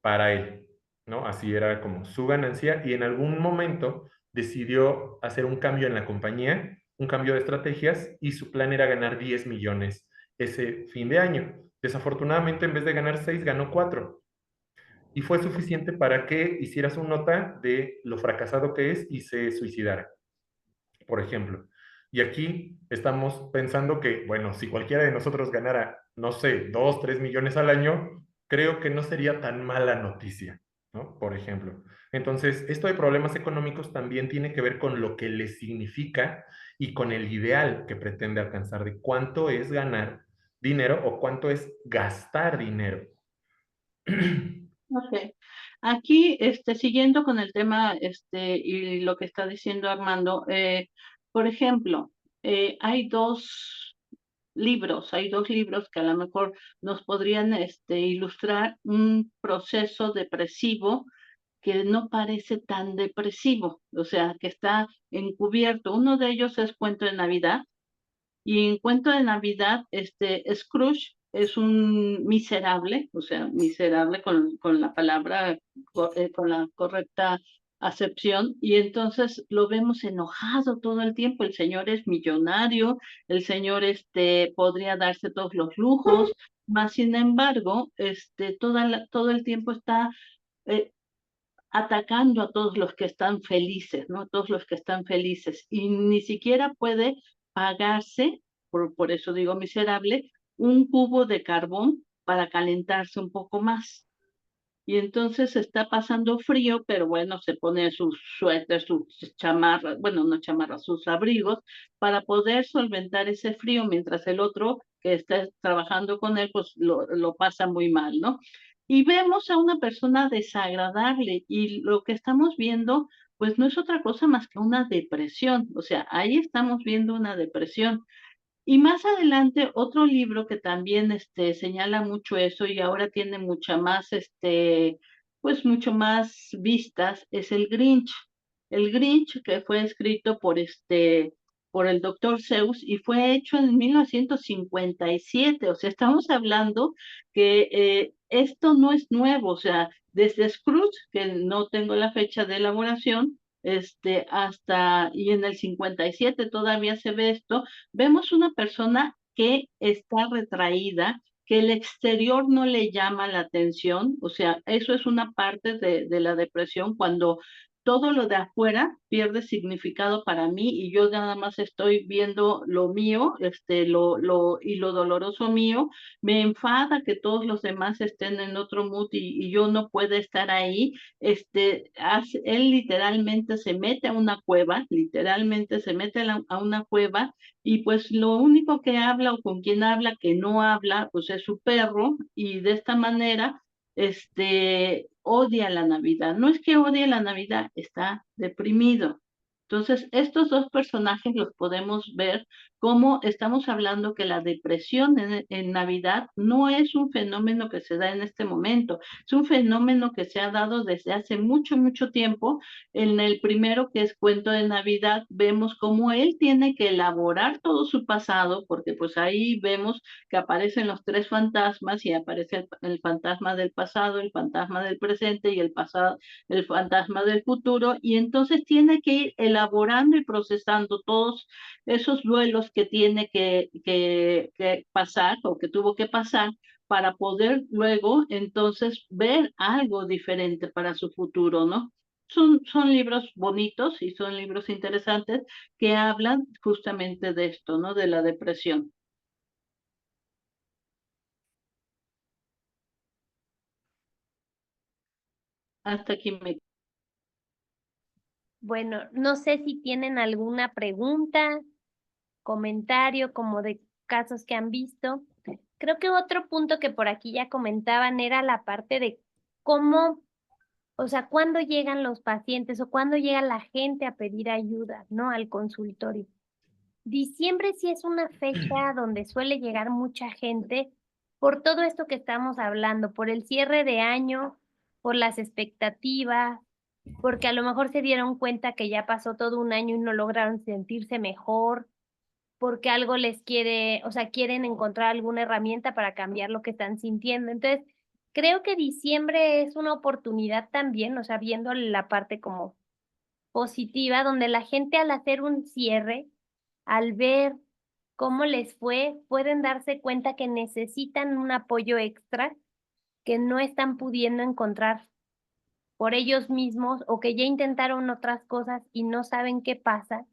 Speaker 2: para él, ¿no? Así era como su ganancia y en algún momento decidió hacer un cambio en la compañía, un cambio de estrategias y su plan era ganar 10 millones ese fin de año. Desafortunadamente, en vez de ganar 6, ganó 4 y fue suficiente para que hiciera su nota de lo fracasado que es y se suicidara, por ejemplo. Y aquí estamos pensando que, bueno, si cualquiera de nosotros ganara, no sé, 2, 3 millones al año, creo que no sería tan mala noticia, ¿no? Por ejemplo. Entonces, esto de problemas económicos también tiene que ver con lo que le significa y con el ideal que pretende alcanzar de cuánto es ganar dinero o cuánto es gastar dinero.
Speaker 1: Ok. Aquí, siguiendo con el tema, y lo que está diciendo Armando, por ejemplo, hay dos libros que a lo mejor nos podrían, ilustrar un proceso depresivo que no parece tan depresivo, o sea, que está encubierto. Uno de ellos es Cuento de Navidad, y en Cuento de Navidad, Scrooge es un miserable, o sea, miserable con la palabra, con la correcta acepción, y entonces lo vemos enojado todo el tiempo. El señor es millonario, el señor podría darse todos los lujos, mas sin embargo, todo el tiempo está eh, atacando a todos los que están felices, ¿no? A todos los que están felices, y ni siquiera puede pagarse, por eso digo miserable, un cubo de carbón para calentarse un poco más. Y entonces está pasando frío, pero bueno, se pone sus suéteres, sus chamarras, bueno, no chamarras, sus abrigos, para poder solventar ese frío, mientras el otro que está trabajando con él, pues lo pasa muy mal, ¿no? Y vemos a una persona desagradable y lo que estamos viendo, pues no es otra cosa más que una depresión. O sea, ahí estamos viendo una depresión. Y más adelante, otro libro que también señala mucho eso y ahora tiene mucha más, pues mucho más vistas, es El Grinch. El Grinch, que fue escrito por el doctor Seuss y fue hecho en 1957. O sea, estamos hablando que esto no es nuevo, o sea, desde Scrooge, que no tengo la fecha de elaboración, hasta, y en el 57 todavía se ve esto, vemos una persona que está retraída, que el exterior no le llama la atención, o sea, eso es una parte de la depresión, cuando todo lo de afuera pierde significado para mí y yo nada más estoy viendo lo mío, y lo doloroso mío, me enfada que todos los demás estén en otro mood y yo no pueda estar ahí. Él literalmente se mete a una cueva, literalmente se mete a una cueva y pues lo único que habla o con quien habla que no habla, pues es su perro y de esta manera odia la Navidad. No es que odie la Navidad, está deprimido. Entonces, estos dos personajes los podemos ver como estamos hablando que la depresión en Navidad no es un fenómeno que se da en este momento, es un fenómeno que se ha dado desde hace mucho, mucho tiempo. En el primero, que es Cuento de Navidad, vemos cómo él tiene que elaborar todo su pasado, porque pues ahí vemos que aparecen los tres fantasmas y aparece el fantasma del pasado, el fantasma del presente y el fantasma del futuro, y entonces tiene que ir elaborando y procesando todos esos duelos que tiene que pasar o que tuvo que pasar para poder luego entonces ver algo diferente para su futuro, ¿no? Son libros bonitos y son libros interesantes que hablan justamente de esto, ¿no? De la depresión. Hasta aquí me...
Speaker 3: Bueno, no sé si tienen alguna pregunta, comentario como de casos que han visto. Creo que otro punto que por aquí ya comentaban era la parte de cómo, o sea, cuándo llegan los pacientes o cuándo llega la gente a pedir ayuda, ¿no? Al consultorio. Diciembre sí es una fecha donde suele llegar mucha gente por todo esto que estamos hablando, por el cierre de año, por las expectativas, porque a lo mejor se dieron cuenta que ya pasó todo un año y no lograron sentirse mejor, porque algo les quiere, o sea, quieren encontrar alguna herramienta para cambiar lo que están sintiendo. Entonces, creo que diciembre es una oportunidad también, o sea, viendo la parte como positiva, donde la gente al hacer un cierre, al ver cómo les fue, pueden darse cuenta que necesitan un apoyo extra que no están pudiendo encontrar por ellos mismos o que ya intentaron otras cosas y no saben qué pasa,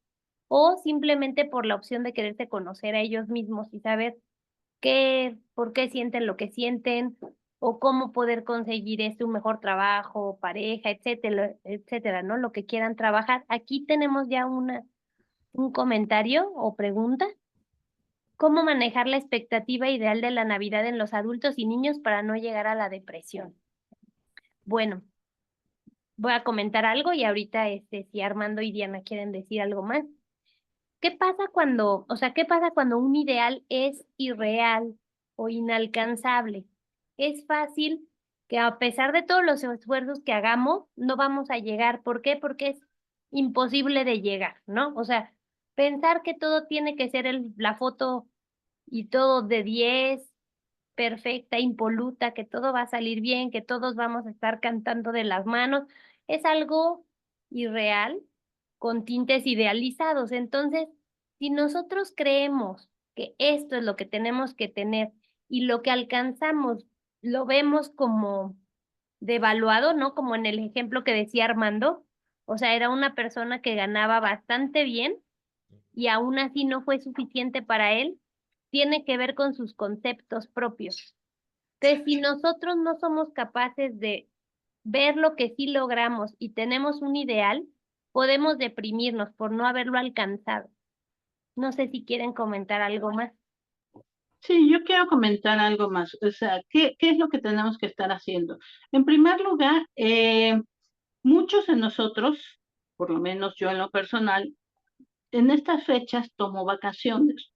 Speaker 3: o simplemente por la opción de quererse conocer a ellos mismos y saber por qué sienten lo que sienten o cómo poder conseguir un mejor trabajo, pareja, etcétera, etcétera, ¿no? Lo que quieran trabajar. Aquí tenemos ya un comentario o pregunta. ¿Cómo manejar la expectativa ideal de la Navidad en los adultos y niños para no llegar a la depresión? Bueno, voy a comentar algo y ahorita si Armando y Diana quieren decir algo más. ¿Qué pasa cuando, o sea, qué pasa cuando un ideal es irreal o inalcanzable? Es fácil que a pesar de todos los esfuerzos que hagamos, no vamos a llegar. ¿Por qué? Porque es imposible de llegar, ¿no? O sea, pensar que todo tiene que ser la foto y todo de 10 perfecta, impoluta, que todo va a salir bien, que todos vamos a estar cantando de las manos, es algo irreal con tintes idealizados. Entonces, si nosotros creemos que esto es lo que tenemos que tener y lo que alcanzamos lo vemos como devaluado, ¿no? Como en el ejemplo que decía Armando, o sea, era una persona que ganaba bastante bien y aún así no fue suficiente para él, tiene que ver con sus conceptos propios. Entonces, si nosotros no somos capaces de ver lo que sí logramos y tenemos un ideal, podemos deprimirnos por no haberlo alcanzado. No sé si quieren comentar algo más.
Speaker 1: Sí, yo quiero comentar algo más. O sea, ¿qué es lo que tenemos que estar haciendo? En primer lugar, muchos de nosotros, por lo menos yo en lo personal, en estas fechas tomo vacaciones.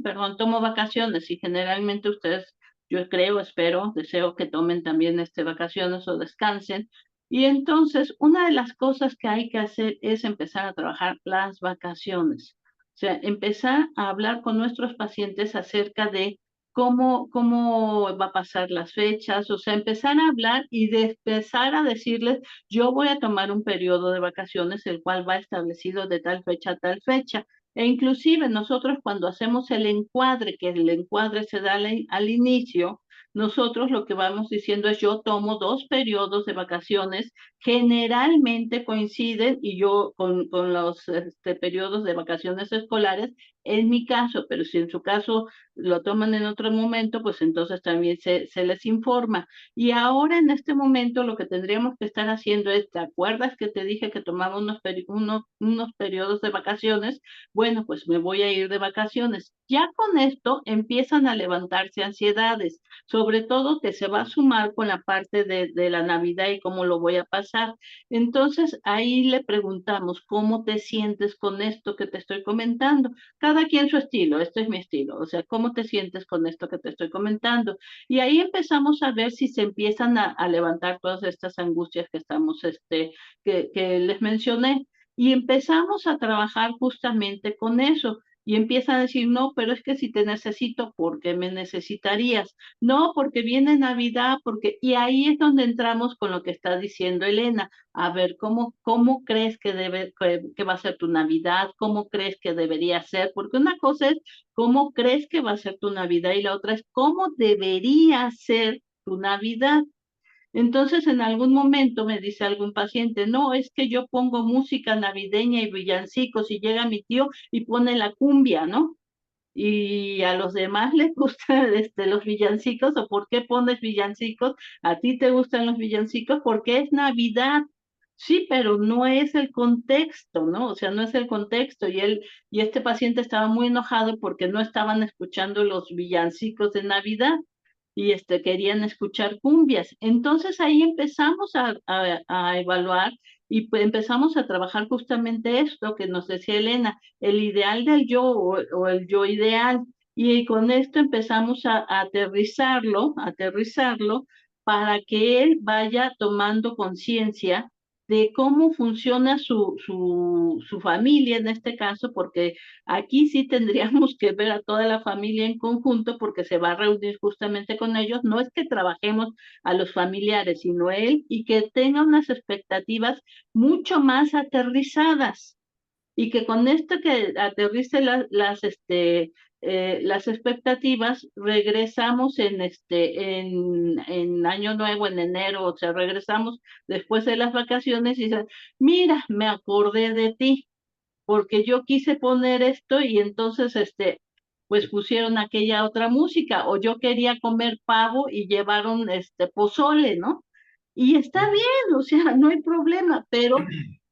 Speaker 1: Perdón, tomo vacaciones y generalmente ustedes, yo creo, espero, deseo que tomen también vacaciones o descansen. Y entonces, una de las cosas que hay que hacer es empezar a trabajar las vacaciones. O sea, empezar a hablar con nuestros pacientes acerca de cómo va a pasar las fechas, o sea, empezar a hablar y de empezar a decirles, yo voy a tomar un periodo de vacaciones, el cual va establecido de tal fecha a tal fecha. E inclusive nosotros cuando hacemos el encuadre, que el encuadre se da al inicio, nosotros lo que vamos diciendo es yo tomo 2 periodos de vacaciones, generalmente coinciden y yo con los periodos de vacaciones escolares, en mi caso, pero si en su caso lo toman en otro momento, pues entonces también se les informa. Y ahora en este momento lo que tendríamos que estar haciendo es, ¿te acuerdas que te dije que tomaba unos periodos de vacaciones? Bueno, pues me voy a ir de vacaciones. Ya con esto empiezan a levantarse ansiedades, sobre todo que se va a sumar con la parte de la Navidad y cómo lo voy a pasar. Entonces ahí le preguntamos, ¿cómo te sientes con esto que te estoy comentando? Cada quien su estilo, este es mi estilo, o sea, ¿cómo te sientes con esto que te estoy comentando? Y ahí empezamos a ver si se empiezan a levantar todas estas angustias que que les mencioné. Y empezamos a trabajar justamente con eso. Y empiezan a decir, no, pero es que si te necesito, ¿por qué me necesitarías? No, porque viene Navidad, porque... Y ahí es donde entramos con lo que está diciendo Elena. A ver, ¿cómo crees que va a ser tu Navidad? ¿Cómo crees que debería ser? Porque una cosa es cómo crees que va a ser tu Navidad y la otra es cómo debería ser tu Navidad. Entonces, en algún momento me dice algún paciente, no, es que yo pongo música navideña y villancicos y llega mi tío y pone la cumbia, ¿no? Y a los demás les gustan los villancicos, o por qué pones villancicos, a ti te gustan los villancicos porque es Navidad. Sí, pero no es el contexto, ¿no? O sea, no es el contexto. Y este paciente estaba muy enojado porque no estaban escuchando los villancicos de Navidad y querían escuchar cumbias. Entonces ahí empezamos a evaluar y pues empezamos a trabajar justamente esto que nos decía Elena, el ideal del yo o el yo ideal. Y con esto empezamos a aterrizarlo para que él vaya tomando conciencia de cómo funciona su familia en este caso, porque aquí sí tendríamos que ver a toda la familia en conjunto porque se va a reunir justamente con ellos. No es que trabajemos a los familiares, sino él y que tenga unas expectativas mucho más aterrizadas y que con esto que aterrice las expectativas, regresamos en Año Nuevo, en enero, o sea, regresamos después de las vacaciones y dicen, mira, me acordé de ti, porque yo quise poner esto y entonces pues pusieron aquella otra música, o yo quería comer pavo y llevaron pozole, ¿no? Y está bien, o sea, no hay problema, pero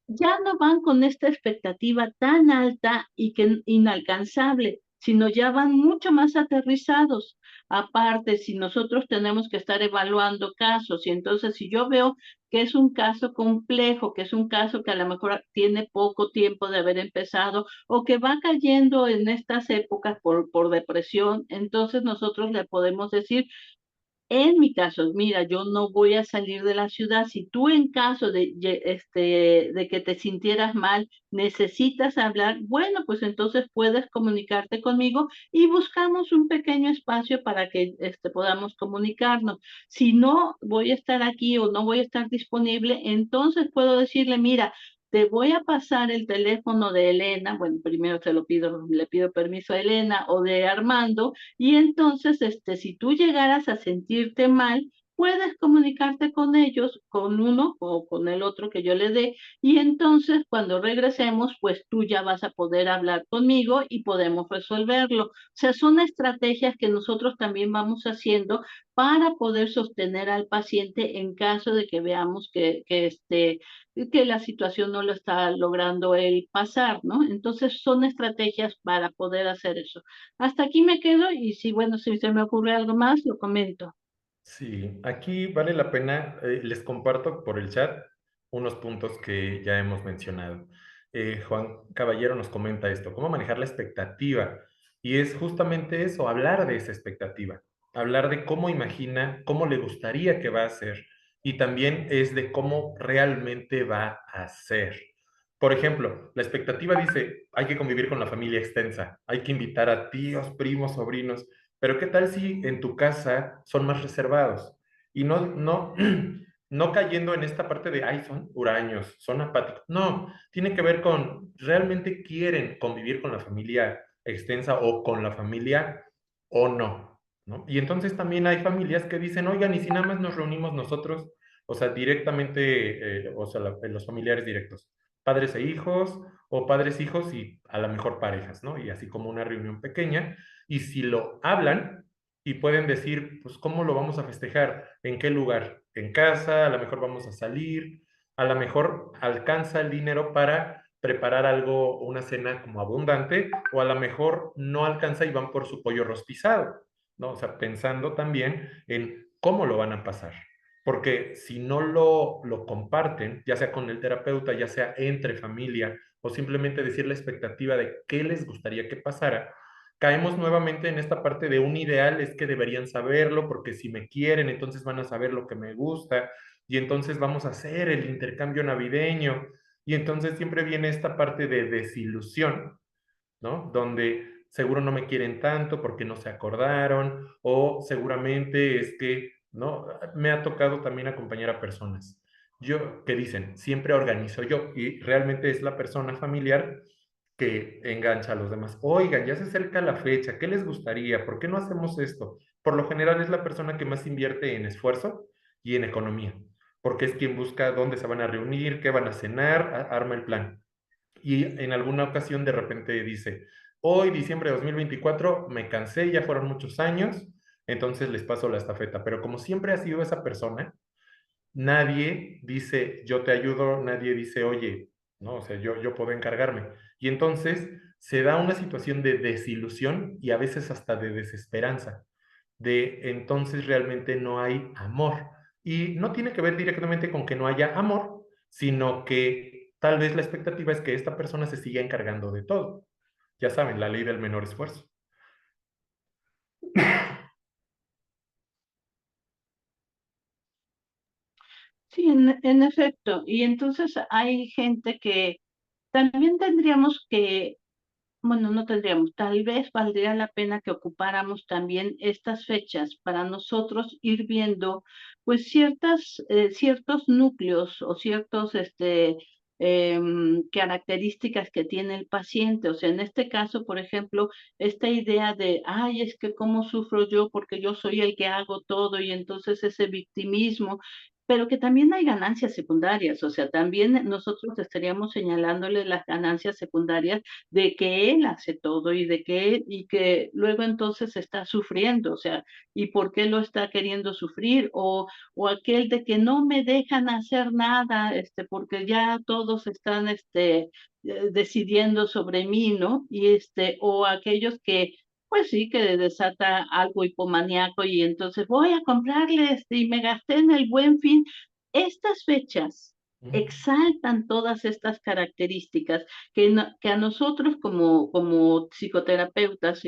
Speaker 1: ya no van con esta expectativa tan alta y que inalcanzable, sino ya van mucho más aterrizados. Aparte, si nosotros tenemos que estar evaluando casos, y entonces si yo veo que es un caso complejo, que es un caso que a lo mejor tiene poco tiempo de haber empezado o que va cayendo en estas épocas por depresión, entonces nosotros le podemos decir, en mi caso, mira, yo no voy a salir de la ciudad. Si tú en caso de que te sintieras mal, necesitas hablar, bueno, pues entonces puedes comunicarte conmigo y buscamos un pequeño espacio para que podamos comunicarnos. Si no voy a estar aquí o no voy a estar disponible, entonces puedo decirle, mira, te voy a pasar el teléfono de Elena, bueno, primero le pido permiso a Elena o de Armando, y entonces, si tú llegaras a sentirte mal, puedes comunicarte con ellos, con uno o con el otro que yo le dé, y entonces cuando regresemos, pues tú ya vas a poder hablar conmigo y podemos resolverlo. O sea, son estrategias que nosotros también vamos haciendo para poder sostener al paciente en caso de que veamos que la situación no lo está logrando él pasar, ¿no? Entonces son estrategias para poder hacer eso. Hasta aquí me quedo y si, bueno, si se me ocurre algo más, lo comento.
Speaker 2: Sí, aquí vale la pena, les comparto por el chat unos puntos que ya hemos mencionado. Juan Caballero nos comenta esto, cómo manejar la expectativa. Y es justamente eso, hablar de esa expectativa, hablar de cómo imagina, cómo le gustaría que va a ser. Y también es de cómo realmente va a ser. Por ejemplo, la expectativa dice, hay que convivir con la familia extensa, hay que invitar a tíos, primos, sobrinos, pero ¿qué tal si en tu casa son más reservados? Y no cayendo en esta parte de, ay, son huraños, son apáticos. No, tiene que ver con, realmente quieren convivir con la familia extensa o con la familia o no, ¿no? Y entonces también hay familias que dicen, oigan, y si nada más nos reunimos nosotros, o sea, directamente, o sea, los familiares directos, padres e hijos, o padres, hijos y a lo mejor parejas, ¿no? Y así como una reunión pequeña, y si lo hablan y pueden decir, pues, ¿cómo lo vamos a festejar? ¿En qué lugar? ¿En casa? A lo mejor vamos a salir, a lo mejor alcanza el dinero para preparar algo, una cena como abundante, o a lo mejor no alcanza y van por su pollo rostizado, ¿no? O sea, pensando también en cómo lo van a pasar. Porque si no lo comparten, ya sea con el terapeuta, ya sea entre familia, o simplemente decir la expectativa de qué les gustaría que pasara, caemos nuevamente en esta parte de un ideal, es que deberían saberlo, porque si me quieren, entonces van a saber lo que me gusta, y entonces vamos a hacer el intercambio navideño, y entonces siempre viene esta parte de desilusión, ¿no? Donde seguro no me quieren tanto porque no se acordaron, o seguramente es que, ¿no? Me ha tocado también acompañar a personas. Que dicen, siempre organizo yo, y realmente es la persona familiar que engancha a los demás. Oigan, ya se acerca la fecha, ¿qué les gustaría? ¿Por qué no hacemos esto? Por lo general es la persona que más invierte en esfuerzo y en economía, porque es quien busca dónde se van a reunir, qué van a cenar, arma el plan. Y en alguna ocasión de repente dice, hoy, diciembre de 2024, me cansé, ya fueron muchos años, entonces les paso la estafeta. Pero como siempre ha sido esa persona, nadie dice, yo te ayudo, nadie dice, oye, no, o sea, yo puedo encargarme. Y entonces se da una situación de desilusión y a veces hasta de desesperanza, de entonces realmente no hay amor. Y no tiene que ver directamente con que no haya amor, sino que tal vez la expectativa es que esta persona se siga encargando de todo. Ya saben, la ley del menor esfuerzo.
Speaker 1: Sí, en efecto. Y entonces hay gente que también tendríamos que, bueno, no tendríamos, tal vez valdría la pena que ocupáramos también estas fechas para nosotros ir viendo, pues, ciertos núcleos o ciertos, características que tiene el paciente. O sea, en este caso, por ejemplo, esta idea de, ay, es que cómo sufro yo porque yo soy el que hago todo, y entonces ese victimismo, pero que también hay ganancias secundarias. O sea, también nosotros estaríamos señalándole las ganancias secundarias de que él hace todo y que luego entonces está sufriendo. O sea, ¿y por qué lo está queriendo sufrir? O aquel de que no me dejan hacer nada, porque ya todos están, decidiendo sobre mí, ¿no? O aquellos que, pues sí, que desata algo hipomaníaco, y entonces voy a comprarles y me gasté en el Buen Fin. Estas fechas exaltan todas estas características que a nosotros como psicoterapeutas,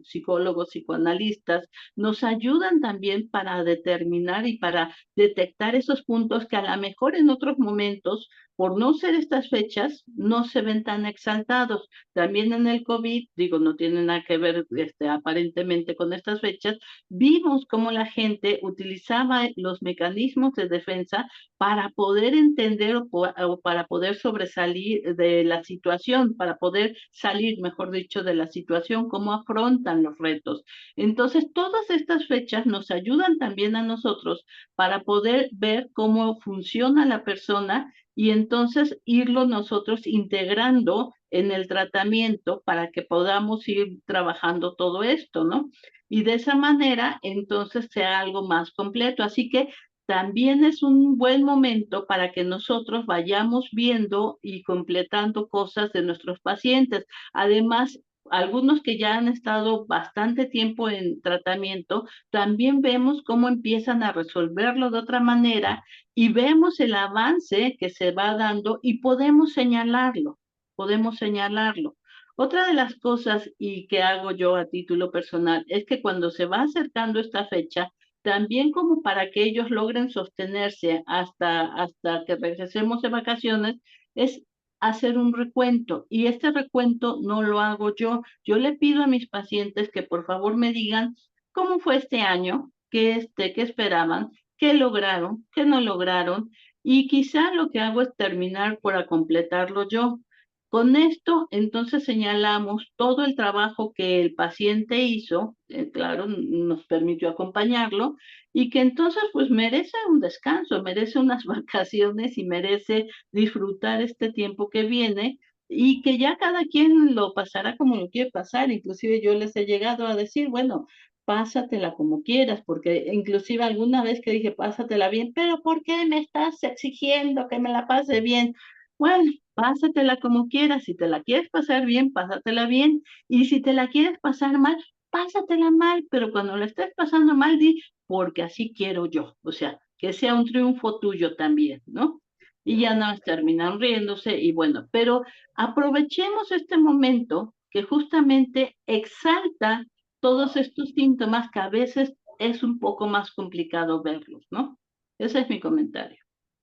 Speaker 1: psicólogos, psicoanalistas, nos ayudan también para determinar y para detectar esos puntos que a lo mejor en otros momentos, por no ser estas fechas, no se ven tan exaltados. También en el COVID, digo, no tiene nada que ver, aparentemente, con estas fechas, vimos cómo la gente utilizaba los mecanismos de defensa para poder entender o para poder sobresalir de la situación, para poder salir, mejor dicho, de la situación, cómo afrontan los retos. Entonces, todas estas fechas nos ayudan también a nosotros para poder ver cómo funciona la persona, y entonces irlo nosotros integrando en el tratamiento para que podamos ir trabajando todo esto, ¿no? Y de esa manera, entonces, sea algo más completo. Así que también es un buen momento para que nosotros vayamos viendo y completando cosas de nuestros pacientes. Además, algunos que ya han estado bastante tiempo en tratamiento, también vemos cómo empiezan a resolverlo de otra manera, y vemos el avance que se va dando y podemos señalarlo, podemos señalarlo. Otra de las cosas y que hago yo a título personal es que cuando se va acercando esta fecha, también como para que ellos logren sostenerse hasta que regresemos de vacaciones, es hacer un recuento. Y este recuento no lo hago yo. Yo le pido a mis pacientes que por favor me digan cómo fue este año, qué esperaban, qué lograron, qué no lograron. Y quizá lo que hago es terminar por completarlo yo. Con esto, entonces señalamos todo el trabajo que el paciente hizo, claro, nos permitió acompañarlo, y que entonces pues merece un descanso, merece unas vacaciones y merece disfrutar este tiempo que viene y que ya cada quien lo pasará como lo quiere pasar. Inclusive yo les he llegado a decir, bueno, pásatela como quieras, porque inclusive alguna vez que dije, pásatela bien, pero ¿por qué me estás exigiendo que me la pase bien? Bueno, pásatela como quieras. Si te la quieres pasar bien, pásatela bien. Y si te la quieres pasar mal, pásatela mal. Pero cuando la estés pasando mal, di, porque así quiero yo. O sea, que sea un triunfo tuyo también, ¿no? Y ya no terminan riéndose y bueno, pero aprovechemos este momento que justamente exalta todos estos síntomas que a veces es un poco más complicado verlos, ¿no? Ese es mi comentario.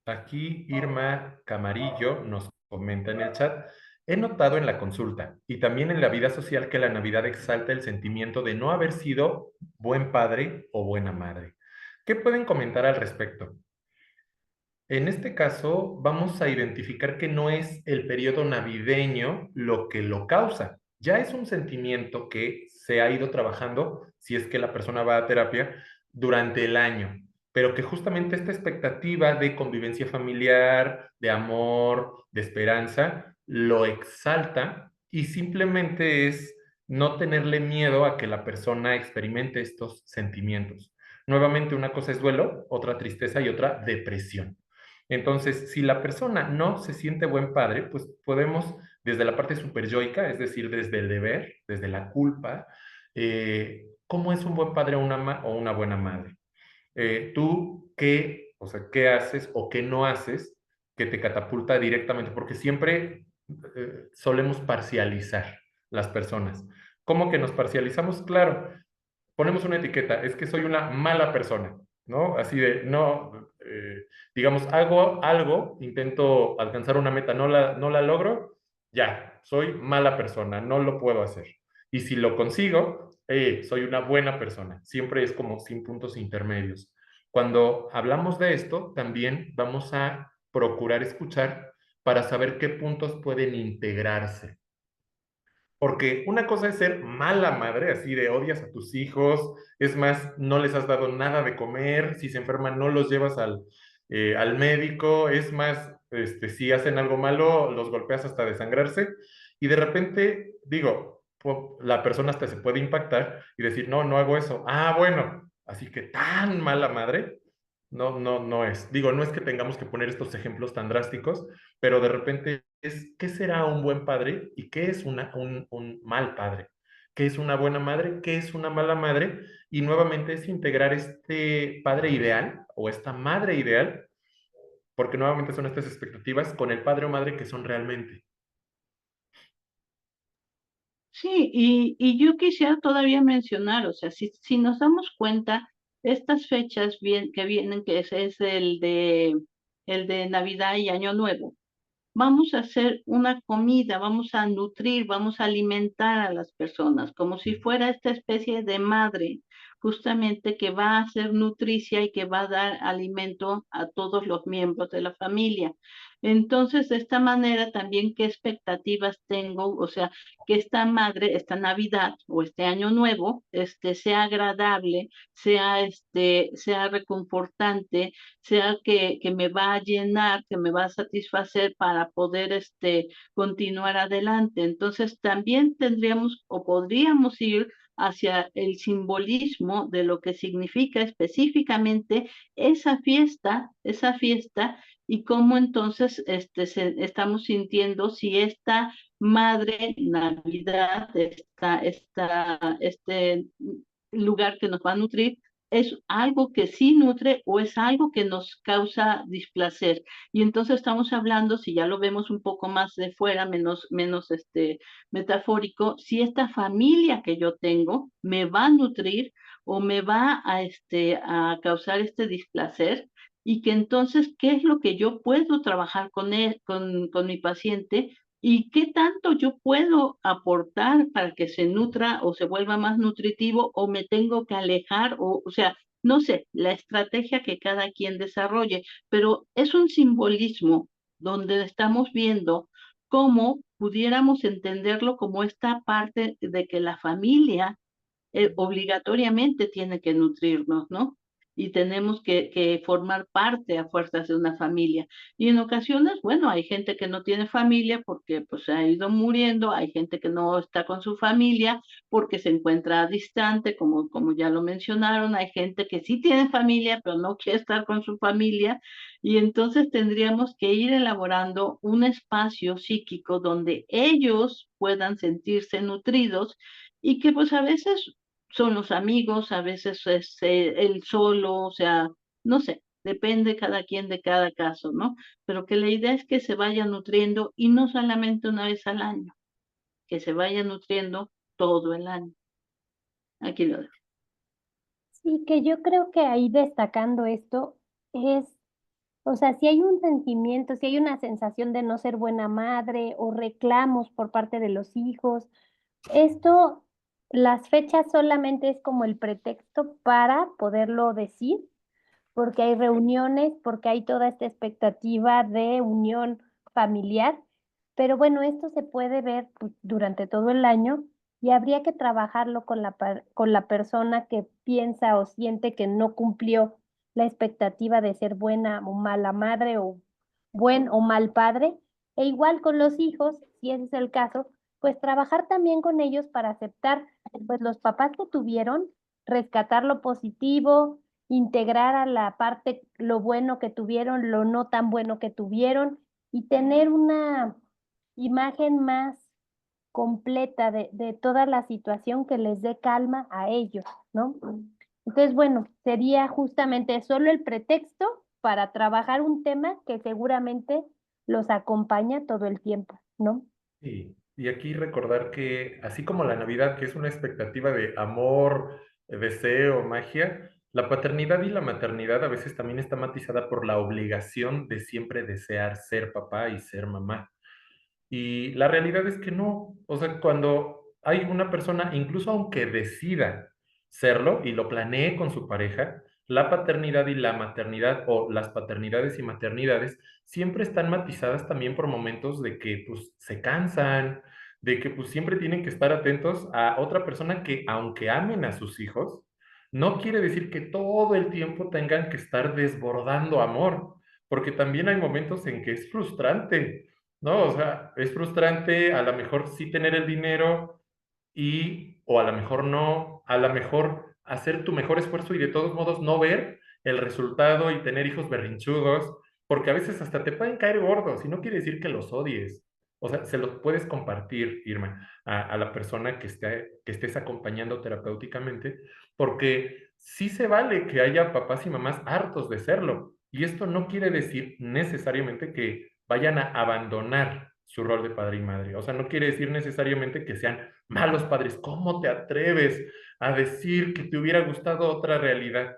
Speaker 2: Aquí Irma Camarillo nos comenta en el chat, he notado en la consulta y también en la vida social que la Navidad exalta el sentimiento de no haber sido buen padre o buena madre. ¿Qué pueden comentar al respecto? En este caso, vamos a identificar que no es el periodo navideño lo que lo causa. Ya es un sentimiento que se ha ido trabajando, si es que la persona va a terapia, durante el año, pero que justamente esta expectativa de convivencia familiar, de amor, de esperanza, lo exalta y simplemente es no tenerle miedo a que la persona experimente estos sentimientos. Nuevamente, una cosa es duelo, otra tristeza y otra depresión. Entonces, si la persona no se siente buen padre, pues podemos desde la parte superyoica, es decir, desde el deber, desde la culpa, ¿cómo es un buen padre o una buena madre? ¿Tú qué, o sea, qué haces o qué no haces que te catapulta directamente? Porque siempre solemos parcializar las personas. ¿Cómo que nos parcializamos? Claro, ponemos una etiqueta, es que soy una mala persona, ¿no? Así de, no, digamos, hago algo, intento alcanzar una meta, no la logro, ya, soy mala persona, no lo puedo hacer. Y si lo consigo, soy una buena persona. Siempre es como sin puntos intermedios. Cuando hablamos de esto, también vamos a procurar escuchar para saber qué puntos pueden integrarse. Porque una cosa es ser mala madre, así de odias a tus hijos, es más, no les has dado nada de comer, si se enferman no los llevas al médico, es más, si hacen algo malo, los golpeas hasta desangrarse, y de repente, digo, la persona hasta se puede impactar y decir, no, no hago eso. Ah, bueno, así que tan mala madre, no es. Digo, no es que tengamos que poner estos ejemplos tan drásticos, pero de repente es, ¿qué será un buen padre y qué es un mal padre? ¿Qué es una buena madre? ¿Qué es una mala madre? Y nuevamente es integrar este padre ideal o esta madre ideal, porque nuevamente son estas expectativas con el padre o madre que son realmente.
Speaker 1: Sí, y yo quisiera todavía mencionar, o sea, si nos damos cuenta, estas fechas que vienen, es el de Navidad y Año Nuevo, vamos a hacer una comida, vamos a nutrir, vamos a alimentar a las personas, como si fuera esta especie de madre, justamente que va a ser nutricia y que va a dar alimento a todos los miembros de la familia. Entonces, de esta manera también, ¿qué expectativas tengo? O sea, que esta madre, esta Navidad o este Año Nuevo, sea agradable, sea reconfortante, sea que me va a llenar, que me va a satisfacer para poder continuar adelante. Entonces también tendríamos o podríamos ir hacia el simbolismo de lo que significa específicamente esa fiesta y cómo entonces estamos sintiendo si esta madre Navidad, este lugar que nos va a nutrir, es algo que sí nutre o es algo que nos causa displacer. Y entonces estamos hablando, si ya lo vemos un poco más de fuera, menos metafórico, si esta familia que yo tengo me va a nutrir o me va a causar este displacer, y que entonces, ¿qué es lo que yo puedo trabajar con él, con mi paciente? ¿Y qué tanto yo puedo aportar para que se nutra o se vuelva más nutritivo o me tengo que alejar? O sea, no sé, la estrategia que cada quien desarrolle, pero es un simbolismo donde estamos viendo cómo pudiéramos entenderlo como esta parte de que la familia obligatoriamente tiene que nutrirnos, ¿no? Y tenemos que formar parte a fuerzas de una familia. Y en ocasiones, bueno, hay gente que no tiene familia porque pues se ha ido muriendo, hay gente que no está con su familia porque se encuentra distante, como ya lo mencionaron, hay gente que sí tiene familia, pero no quiere estar con su familia. Y entonces tendríamos que ir elaborando un espacio psíquico donde ellos puedan sentirse nutridos y que pues a veces son los amigos, a veces es el solo, o sea, no sé, depende cada quien de cada caso, ¿no? Pero que la idea es que se vaya nutriendo y no solamente una vez al año, que se vaya nutriendo todo el año. Aquí lo dejo.
Speaker 3: Sí, que yo creo que ahí destacando esto es, o sea, si hay un sentimiento, si hay una sensación de no ser buena madre o reclamos por parte de los hijos, esto, las fechas solamente es como el pretexto para poderlo decir, porque hay reuniones, porque hay toda esta expectativa de unión familiar, pero bueno, esto se puede ver pues, durante todo el año y habría que trabajarlo con con la persona que piensa o siente que no cumplió la expectativa de ser buena o mala madre o buen o mal padre, e igual con los hijos, si ese es el caso, pues trabajar también con ellos para aceptar pues los papás que tuvieron, rescatar lo positivo, integrar a la parte lo bueno que tuvieron, lo no tan bueno que tuvieron y tener una imagen más completa de toda la situación que les dé calma a ellos, ¿no? Entonces, bueno, sería justamente solo el pretexto para trabajar un tema que seguramente los acompaña todo el tiempo, ¿no?
Speaker 2: Sí, y aquí recordar que así como la Navidad, que es una expectativa de amor, deseo, magia, la paternidad y la maternidad a veces también está matizada por la obligación de siempre desear ser papá y ser mamá. Y la realidad es que no, o sea, cuando hay una persona, incluso aunque decida serlo y lo planee con su pareja, la paternidad y la maternidad o las paternidades y maternidades siempre están matizadas también por momentos de que pues se cansan, de que pues siempre tienen que estar atentos a otra persona que aunque amen a sus hijos, no quiere decir que todo el tiempo tengan que estar desbordando amor, porque también hay momentos en que es frustrante, ¿no? O sea, es frustrante a lo mejor sí tener el dinero y, o a lo mejor no, a lo mejor hacer tu mejor esfuerzo y de todos modos no ver el resultado y tener hijos berrinchudos, porque a veces hasta te pueden caer gordos y no quiere decir que los odies. O sea, se los puedes compartir, Irma, a la persona que estés acompañando terapéuticamente, porque sí se vale que haya papás y mamás hartos de serlo. Y esto no quiere decir necesariamente que vayan a abandonar su rol de padre y madre. O sea, no quiere decir necesariamente que sean malos padres. ¿Cómo te atreves a decir que te hubiera gustado otra realidad?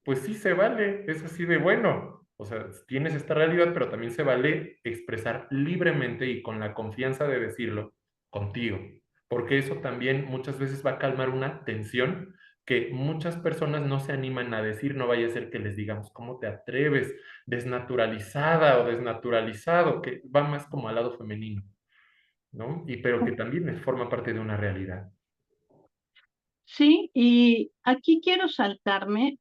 Speaker 2: Pues sí se vale, es así de bueno. O sea, tienes esta realidad, pero también se vale expresar libremente y con la confianza de decirlo contigo, porque eso también muchas veces va a calmar una tensión que muchas personas no se animan a decir, no vaya a ser que les digamos, ¿cómo te atreves? Desnaturalizada o desnaturalizado, que va más como al lado femenino, ¿no? Y pero que también forma parte de una realidad.
Speaker 1: Sí, y aquí quiero saltarme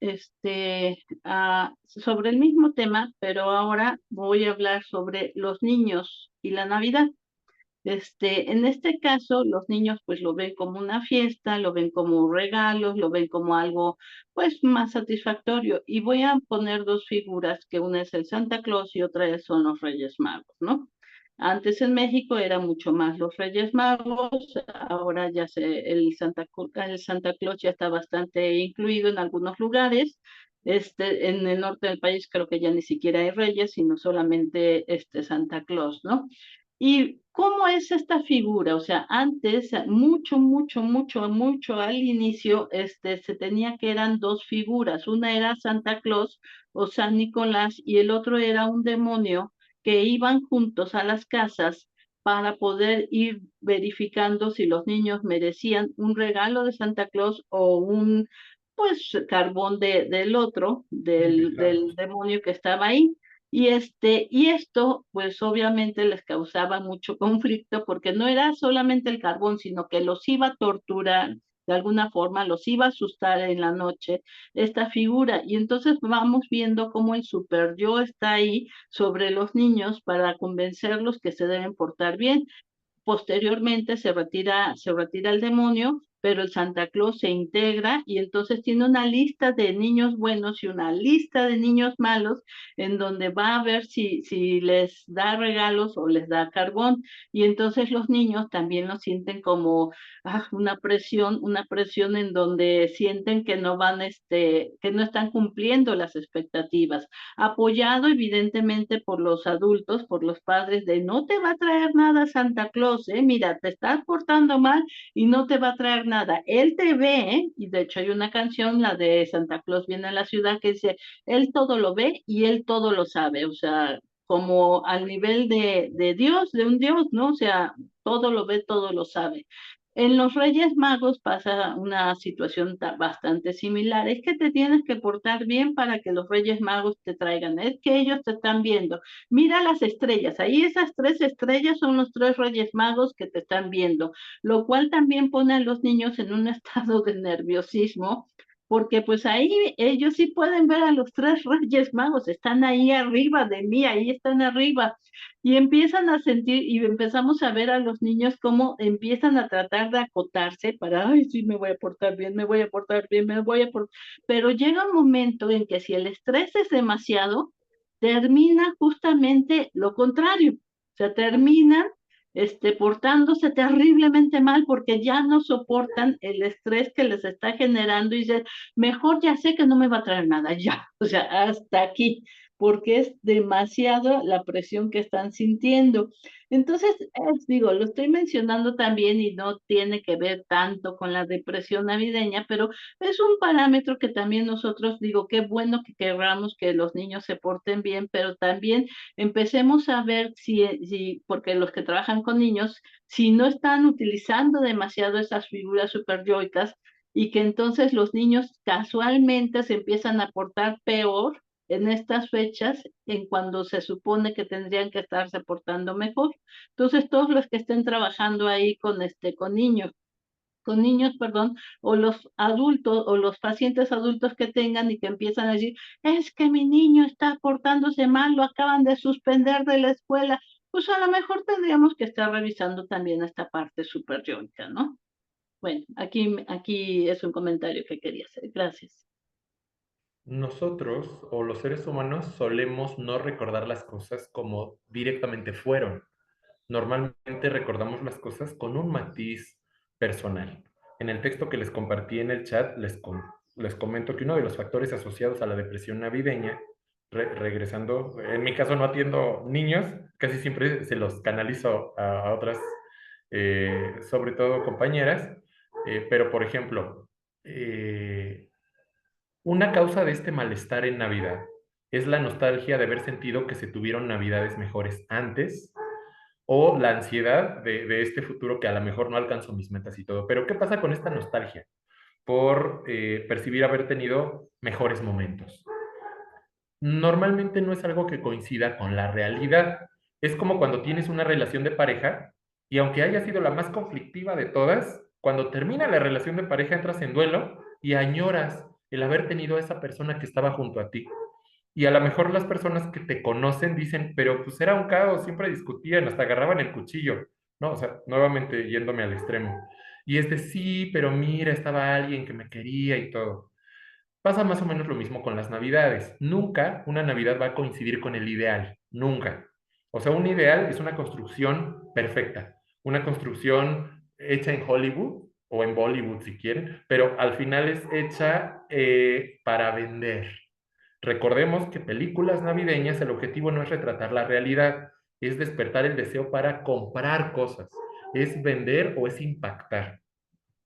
Speaker 1: sobre el mismo tema, pero ahora voy a hablar sobre los niños y la Navidad. En este caso, los niños pues lo ven como una fiesta, lo ven como regalos, lo ven como algo pues más satisfactorio. Y voy a poner dos figuras, que una es el Santa Claus y otra son los Reyes Magos, ¿no? Antes en México era mucho más los Reyes Magos, ahora ya el Santa Claus ya está bastante incluido en algunos lugares. En el norte del país creo que ya ni siquiera hay reyes, sino solamente Santa Claus, ¿no? Y ¿Cómo es esta figura? O sea, antes, mucho al inicio, se tenía que eran dos figuras. Una era Santa Claus o San Nicolás y el otro era un demonio que iban juntos a las casas para poder ir verificando si los niños merecían un regalo de Santa Claus o pues, carbón del otro,
Speaker 2: Sí, claro.
Speaker 1: del demonio que estaba ahí. Y esto, pues obviamente les causaba mucho conflicto porque no era solamente el carbón, sino que los iba a torturar de alguna forma, los iba a asustar en la noche, esta figura. Y entonces vamos viendo cómo el super yo está ahí sobre los niños para convencerlos que se deben portar bien. Posteriormente se retira el demonio, pero el Santa Claus se integra y entonces tiene una lista de niños buenos y una lista de niños malos en donde va a ver si les da regalos o les da carbón. Y entonces los niños también lo sienten como una presión en donde sienten que no van, que no están cumpliendo las expectativas, apoyado evidentemente por los adultos, por los padres, de no te va a traer nada Santa Claus, mira, te estás portando mal y no te va a traer nada. Él te ve, y de hecho hay una canción, la de Santa Claus viene a la ciudad, que dice, él todo lo ve y él todo lo sabe, o sea, como al nivel de Dios, de un Dios, ¿no? O sea, todo lo ve, todo lo sabe. En los Reyes Magos pasa una situación bastante similar. Es que te tienes que portar bien para que los Reyes Magos te traigan. Es que ellos te están viendo. Mira las estrellas. Ahí esas 3 estrellas son los 3 Reyes Magos que te están viendo, lo cual también pone a los niños en un estado de nerviosismo, porque pues ahí ellos sí pueden ver a los 3 Reyes Magos. Están ahí arriba de mí, ahí están arriba y empiezan a sentir y empezamos a ver a los niños cómo empiezan a tratar de acotarse para, ay, sí, me voy a portar bien, me voy a portar bien, me voy a portar. Pero llega un momento en que si el estrés es demasiado, termina justamente lo contrario. O sea, terminan portándose terriblemente mal porque ya no soportan el estrés que les está generando y dicen, mejor ya sé que no me va a traer nada, ya, o sea, hasta aquí, porque es demasiado la presión que están sintiendo. Entonces, digo, lo estoy mencionando también y no tiene que ver tanto con la depresión navideña, pero es un parámetro que también nosotros, digo, qué bueno que queramos que los niños se porten bien, pero también empecemos a ver porque los que trabajan con niños, si no están utilizando demasiado esas figuras superyoicas y que entonces los niños casualmente se empiezan a portar peor en estas fechas, en cuando se supone que tendrían que estarse portando mejor. Entonces, todos los que estén trabajando ahí con niños, perdón, o los adultos o los pacientes adultos que tengan y que empiezan a decir, es que mi niño está portándose mal, lo acaban de suspender de la escuela, pues a lo mejor tendríamos que estar revisando también esta parte superyónica, ¿no? Bueno, aquí es un comentario que quería hacer. Gracias.
Speaker 2: Nosotros o los seres humanos solemos no recordar las cosas como directamente fueron. Normalmente recordamos las cosas con un matiz personal. En el texto que les compartí en el chat, les comento que uno de los factores asociados a la depresión navideña, regresando, en mi caso no atiendo niños, casi siempre se los canalizo a otras, sobre todo compañeras, pero por ejemplo, una causa de este malestar en Navidad es la nostalgia de haber sentido que se tuvieron Navidades mejores antes o la ansiedad de este futuro que a lo mejor no alcanzo mis metas y todo. Pero ¿qué pasa con esta nostalgia? Por percibir haber tenido mejores momentos. Normalmente no es algo que coincida con la realidad. Es como cuando tienes una relación de pareja y aunque haya sido la más conflictiva de todas, cuando termina la relación de pareja entras en duelo y añoras el haber tenido a esa persona que estaba junto a ti. Y a lo mejor las personas que te conocen dicen, pero pues era un caos, siempre discutían, hasta agarraban el cuchillo, ¿no? O sea, nuevamente yéndome al extremo. Y es de sí, pero mira, estaba alguien que me quería y todo. Pasa más o menos lo mismo con las navidades. Nunca una navidad va a coincidir con el ideal, nunca. O sea, un ideal es una construcción perfecta, una construcción hecha en Hollywood o en Bollywood si quieren, pero al final es hecha para vender. Recordemos que películas navideñas, el objetivo no es retratar la realidad, es despertar el deseo para comprar cosas, es vender o es impactar.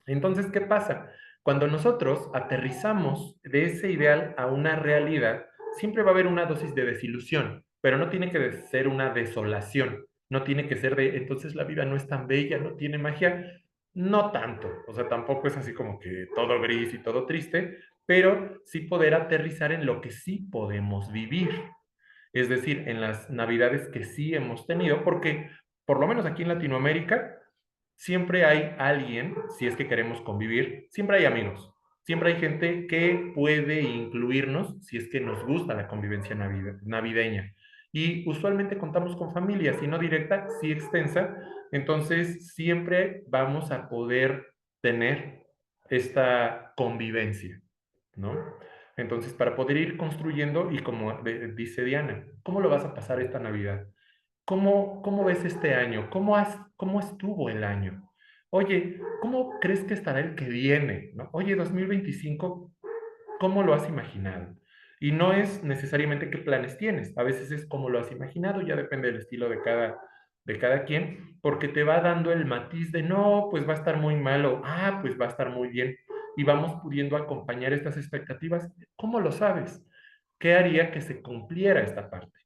Speaker 2: Entonces, ¿qué pasa? Cuando nosotros aterrizamos de ese ideal a una realidad, siempre va a haber una dosis de desilusión, pero no tiene que ser una desolación, no tiene que ser de, entonces la vida no es tan bella, no tiene magia, no tanto, o sea, tampoco es así como que todo gris y todo triste, pero sí poder aterrizar en lo que sí podemos vivir, es decir, en las navidades que sí hemos tenido, porque por lo menos aquí en Latinoamérica, siempre hay alguien, si es que queremos convivir, siempre hay amigos, siempre hay gente que puede incluirnos si es que nos gusta la convivencia navideña. Y usualmente contamos con familia, si no directa, sí extensa, entonces siempre vamos a poder tener esta convivencia, ¿no? Entonces, para poder ir construyendo, y como dice Diana, ¿cómo lo vas a pasar esta Navidad? ¿Cómo ves este año? ¿Cómo estuvo el año? Oye, ¿cómo crees que estará el que viene? ¿No? Oye, 2025, ¿cómo lo has imaginado? Y no es necesariamente qué planes tienes, a veces es cómo lo has imaginado, ya depende del estilo de cada quien, porque te va dando el matiz de no, pues va a estar muy malo, ah, pues va a estar muy bien, y vamos pudiendo acompañar estas expectativas. ¿Cómo lo sabes? ¿Qué haría que se cumpliera esta parte?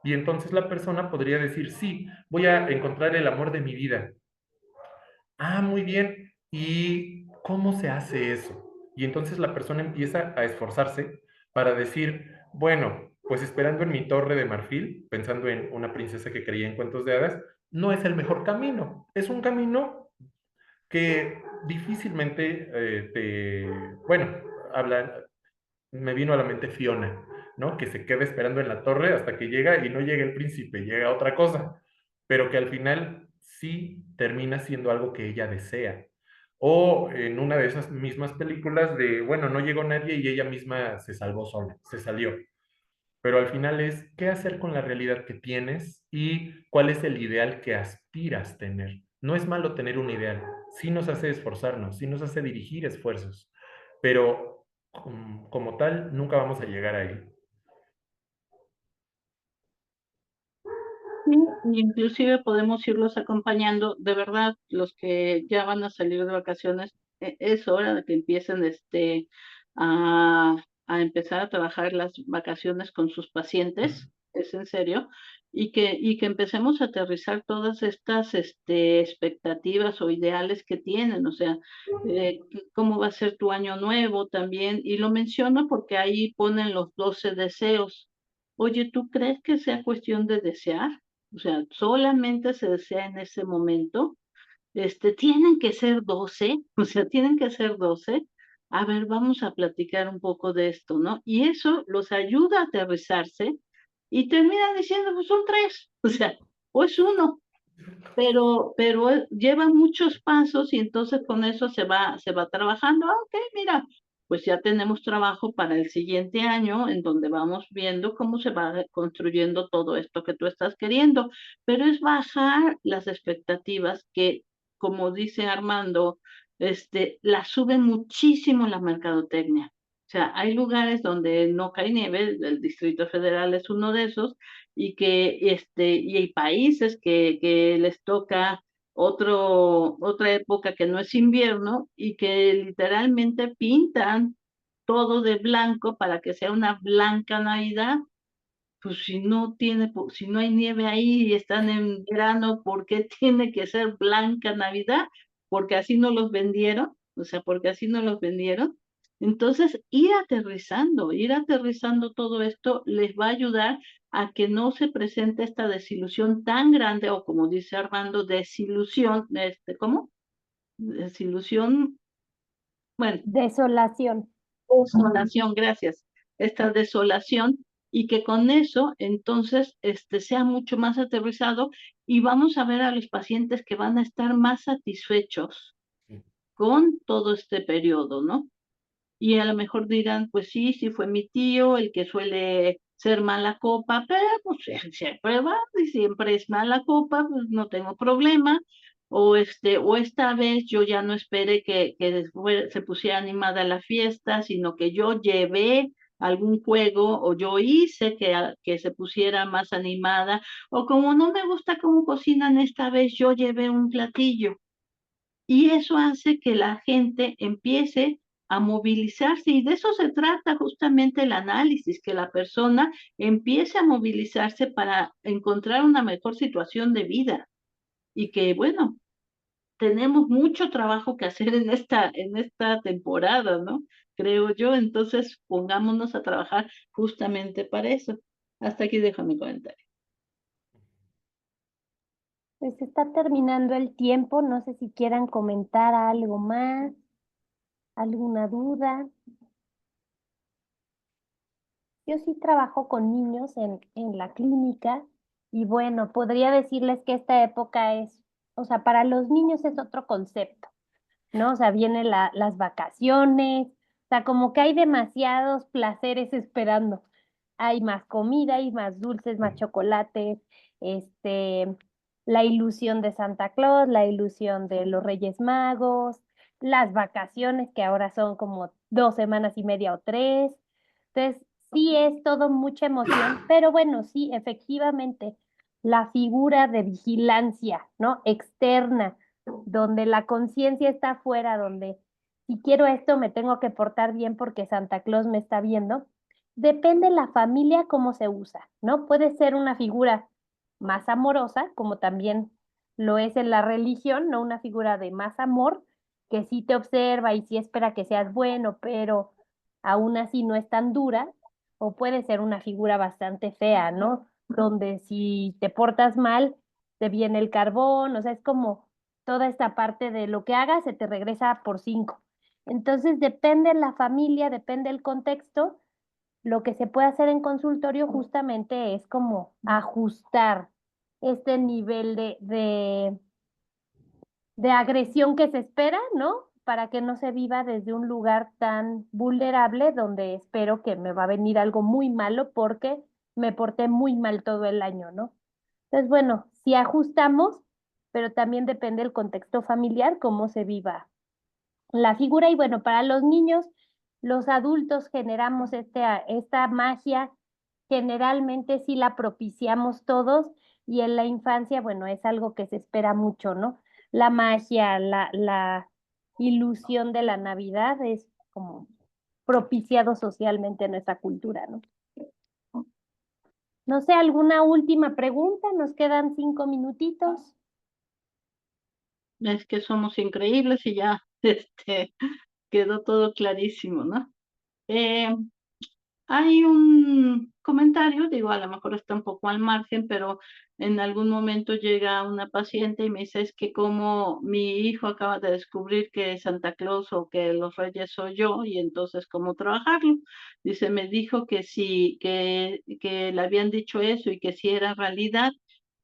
Speaker 2: Y entonces la persona podría decir, sí, voy a encontrar el amor de mi vida. Ah, muy bien. ¿Y cómo se hace eso? Y entonces la persona empieza a esforzarse para decir, bueno, pues esperando en mi torre de marfil, pensando en una princesa que creía en cuentos de hadas, no es el mejor camino. Es un camino que difícilmente bueno, hablan, me vino a la mente Fiona, ¿no? Que se queda esperando en la torre hasta que llega y no llega el príncipe, llega otra cosa, pero que al final sí termina siendo algo que ella desea. O en una de esas mismas películas de, bueno, no llegó nadie y ella misma se salvó sola, se salió. Pero al final es qué hacer con la realidad que tienes y cuál es el ideal que aspiras tener. No es malo tener un ideal, sí nos hace esforzarnos, sí nos hace dirigir esfuerzos, pero como tal nunca vamos a llegar ahí.
Speaker 1: Sí, inclusive podemos irlos acompañando, de verdad, los que ya van a salir de vacaciones, es hora de que empiecen a, a empezar a trabajar las vacaciones con sus pacientes, es en serio, y que empecemos a aterrizar todas estas expectativas o ideales que tienen, o sea, cómo va a ser tu año nuevo también, y lo menciono porque ahí ponen los 12 deseos. Oye, ¿tú crees que sea cuestión de desear? O sea, solamente se desea en ese momento. Tienen que ser 12, o sea, tienen que ser 12. A ver, vamos a platicar un poco de esto, ¿no? Y eso los ayuda a aterrizarse y terminan diciendo, pues son 3, o sea, o es uno, pero lleva muchos pasos y entonces con eso se va trabajando. Ah, ok, mira, pues ya tenemos trabajo para el siguiente año en donde vamos viendo cómo se va construyendo todo esto que tú estás queriendo, pero es bajar las expectativas que, como dice Armando, la sube muchísimo la mercadotecnia. O sea, hay lugares donde no cae nieve, el Distrito Federal es uno de esos, y hay países que les toca otra época que no es invierno y que literalmente pintan todo de blanco para que sea una blanca Navidad. Pues si no hay nieve ahí y están en verano, ¿por qué tiene que ser blanca Navidad? Porque así no los vendieron, o sea, porque así no los vendieron. Entonces, ir aterrizando todo esto les va a ayudar a que no se presente esta desilusión tan grande, o como dice Armando, desilusión, ¿cómo? Desilusión, bueno,
Speaker 3: Desolación.
Speaker 1: desolación, gracias, esta desolación, y que con eso entonces sea mucho más aterrizado y vamos a ver a los pacientes que van a estar más satisfechos con todo este periodo, ¿no? Y a lo mejor dirán, pues sí, sí fue mi tío el que suele ser mala copa, pero pues se prueba y siempre es mala copa, pues no tengo problema. O esta vez yo ya no esperé que después se pusiera animada la fiesta, sino que yo llevé algún juego, o yo hice que se pusiera más animada, o como no me gusta cómo cocinan esta vez, yo llevé un platillo. Y eso hace que la gente empiece a movilizarse, y de eso se trata justamente el análisis, que la persona empiece a movilizarse para encontrar una mejor situación de vida. Y que, bueno, tenemos mucho trabajo que hacer en esta temporada, ¿no? Creo yo, entonces pongámonos a trabajar justamente para eso. Hasta aquí dejo mi comentario.
Speaker 3: Pues está terminando el tiempo, no sé si quieran comentar algo más, alguna duda. Yo sí trabajo con niños en la clínica y bueno, podría decirles que esta época es, o sea, para los niños es otro concepto, ¿no? O sea, vienen las vacaciones, o sea, como que hay demasiados placeres esperando. Hay más comida, hay más dulces, más chocolates, este, la ilusión de Santa Claus, la ilusión de los Reyes Magos, las vacaciones que ahora son como 2 semanas y media o 3. Entonces, sí es todo mucha emoción, pero bueno, sí, efectivamente, la figura de vigilancia, ¿no? Externa, donde la conciencia está afuera, donde si quiero esto me tengo que portar bien porque Santa Claus me está viendo. Depende la familia cómo se usa, ¿no? Puede ser una figura más amorosa, como también lo es en la religión, ¿no? Una figura de más amor, que sí te observa y sí espera que seas bueno, pero aún así no es tan dura, o puede ser una figura bastante fea, ¿no? Donde si te portas mal, te viene el carbón, o sea, es como toda esta parte de lo que hagas se te regresa por 5. Entonces depende la familia, depende el contexto. Lo que se puede hacer en consultorio justamente es como ajustar este nivel de agresión que se espera, ¿no? Para que no se viva desde un lugar tan vulnerable donde espero que me va a venir algo muy malo porque me porté muy mal todo el año, ¿no? Entonces, bueno, si ajustamos, pero también depende del contexto familiar, cómo se viva la figura. Y bueno, para los niños, los adultos generamos esta magia, generalmente sí la propiciamos todos, y en la infancia, bueno, es algo que se espera mucho, ¿no? La magia, la ilusión de la Navidad es como propiciado socialmente en nuestra cultura, ¿no? No sé, ¿alguna última pregunta? Nos quedan 5 minutitos.
Speaker 1: Es que somos increíbles y ya quedó todo clarísimo, ¿no? Eh, Hay un comentario, digo, a lo mejor está un poco al margen, pero en algún momento llega una paciente y me dice, es que como mi hijo acaba de descubrir que Santa Claus o que los Reyes soy yo, y entonces cómo trabajarlo. Dice, me dijo que sí, que le habían dicho eso y que sí era realidad.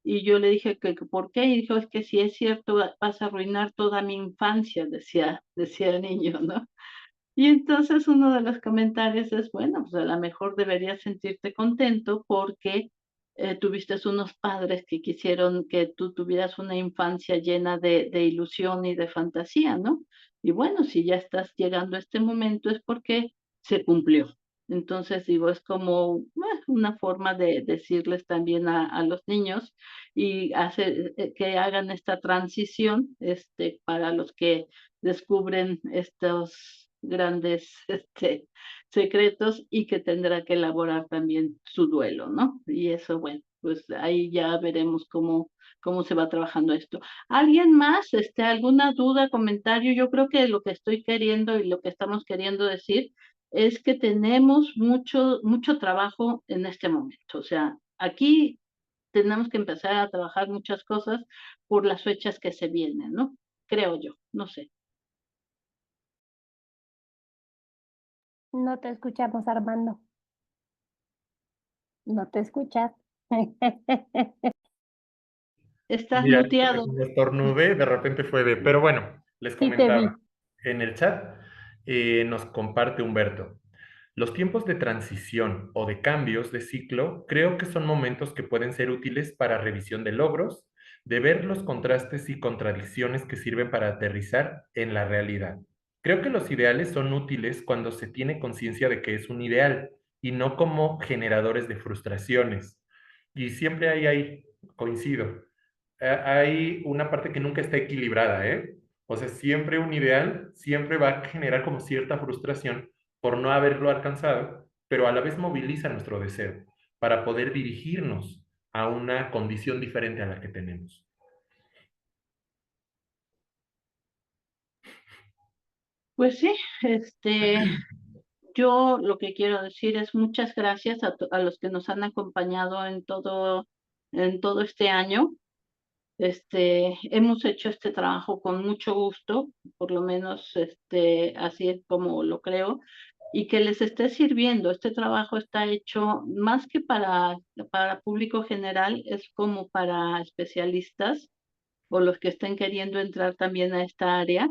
Speaker 1: Y yo le dije que por qué, y dijo, es que si es cierto, vas a arruinar toda mi infancia, decía el niño, ¿no? Y entonces uno de los comentarios es, bueno, pues a lo mejor deberías sentirte contento porque tuviste unos padres que quisieron que tú tuvieras una infancia llena de ilusión y de fantasía, ¿no? Y bueno, si ya estás llegando a este momento es porque se cumplió. Entonces, digo, es como una forma de decirles también a los niños y hacer que hagan esta transición, para los que descubren estos grandes secretos y que tendrá que elaborar también su duelo, ¿no? Y eso, bueno, pues ahí ya veremos cómo se va trabajando esto. ¿Alguien más? ¿Alguna duda, comentario? Yo creo que lo que estoy queriendo y lo que estamos queriendo decir es que tenemos mucho trabajo en este momento. O sea, aquí tenemos que empezar a trabajar muchas cosas por las fechas que se vienen, ¿no? Creo yo, no sé.
Speaker 3: No te escuchamos, Armando. No te escuchas.
Speaker 1: Estás
Speaker 2: Mira, ahorita que
Speaker 1: muteado.
Speaker 2: como estornudé, de repente fue de... Pero bueno, les
Speaker 3: Sí te vi.
Speaker 2: comentaba, en el chat nos comparte Humberto. Los tiempos de transición o de cambios de ciclo creo que son momentos que pueden ser útiles para revisión de logros, de ver los contrastes y contradicciones que sirven para aterrizar en la realidad. Creo que los ideales son útiles cuando se tiene conciencia de que es un ideal y no como generadores de frustraciones. Y siempre hay ahí, coincido, hay una parte que nunca está equilibrada, ¿eh? O sea, siempre un ideal siempre va a generar como cierta frustración por no haberlo alcanzado, pero a la vez moviliza nuestro deseo para poder dirigirnos a una condición diferente a la que tenemos.
Speaker 1: Pues sí, yo lo que quiero decir es muchas gracias a los que nos han acompañado en todo este año. Hemos hecho este trabajo con mucho gusto, por lo menos así es como lo creo, y que les esté sirviendo. Este trabajo está hecho más que para público general, es como para especialistas o los que estén queriendo entrar también a esta área.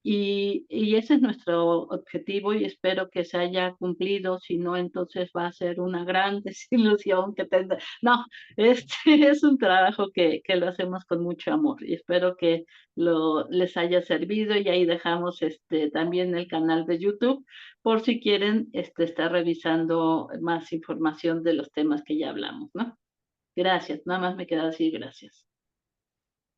Speaker 1: Y ese es nuestro objetivo y espero que se haya cumplido, si no, entonces va a ser una gran desilusión que tendrá. No, este es un trabajo que lo hacemos con mucho amor y espero que les haya servido y ahí dejamos también el canal de YouTube por si quieren estar revisando más información de los temas que ya hablamos, ¿no? Gracias, nada más me queda decir gracias.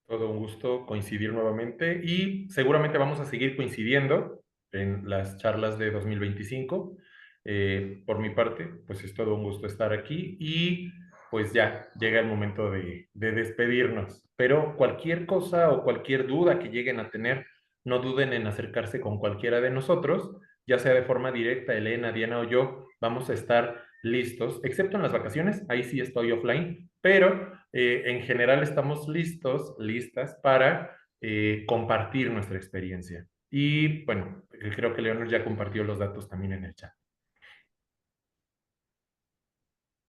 Speaker 2: Todo un gusto coincidir nuevamente y seguramente vamos a seguir coincidiendo en las charlas de 2025. Por mi parte, pues es todo un gusto estar aquí y pues ya llega el momento de despedirnos. Pero cualquier cosa o cualquier duda que lleguen a tener, no duden en acercarse con cualquiera de nosotros, ya sea de forma directa, Elena, Diana o yo, vamos a estar listos, excepto en las vacaciones, ahí sí estoy offline, pero en general estamos listos, listas para compartir nuestra experiencia. Y bueno, creo que Leonor ya compartió los datos también en el chat.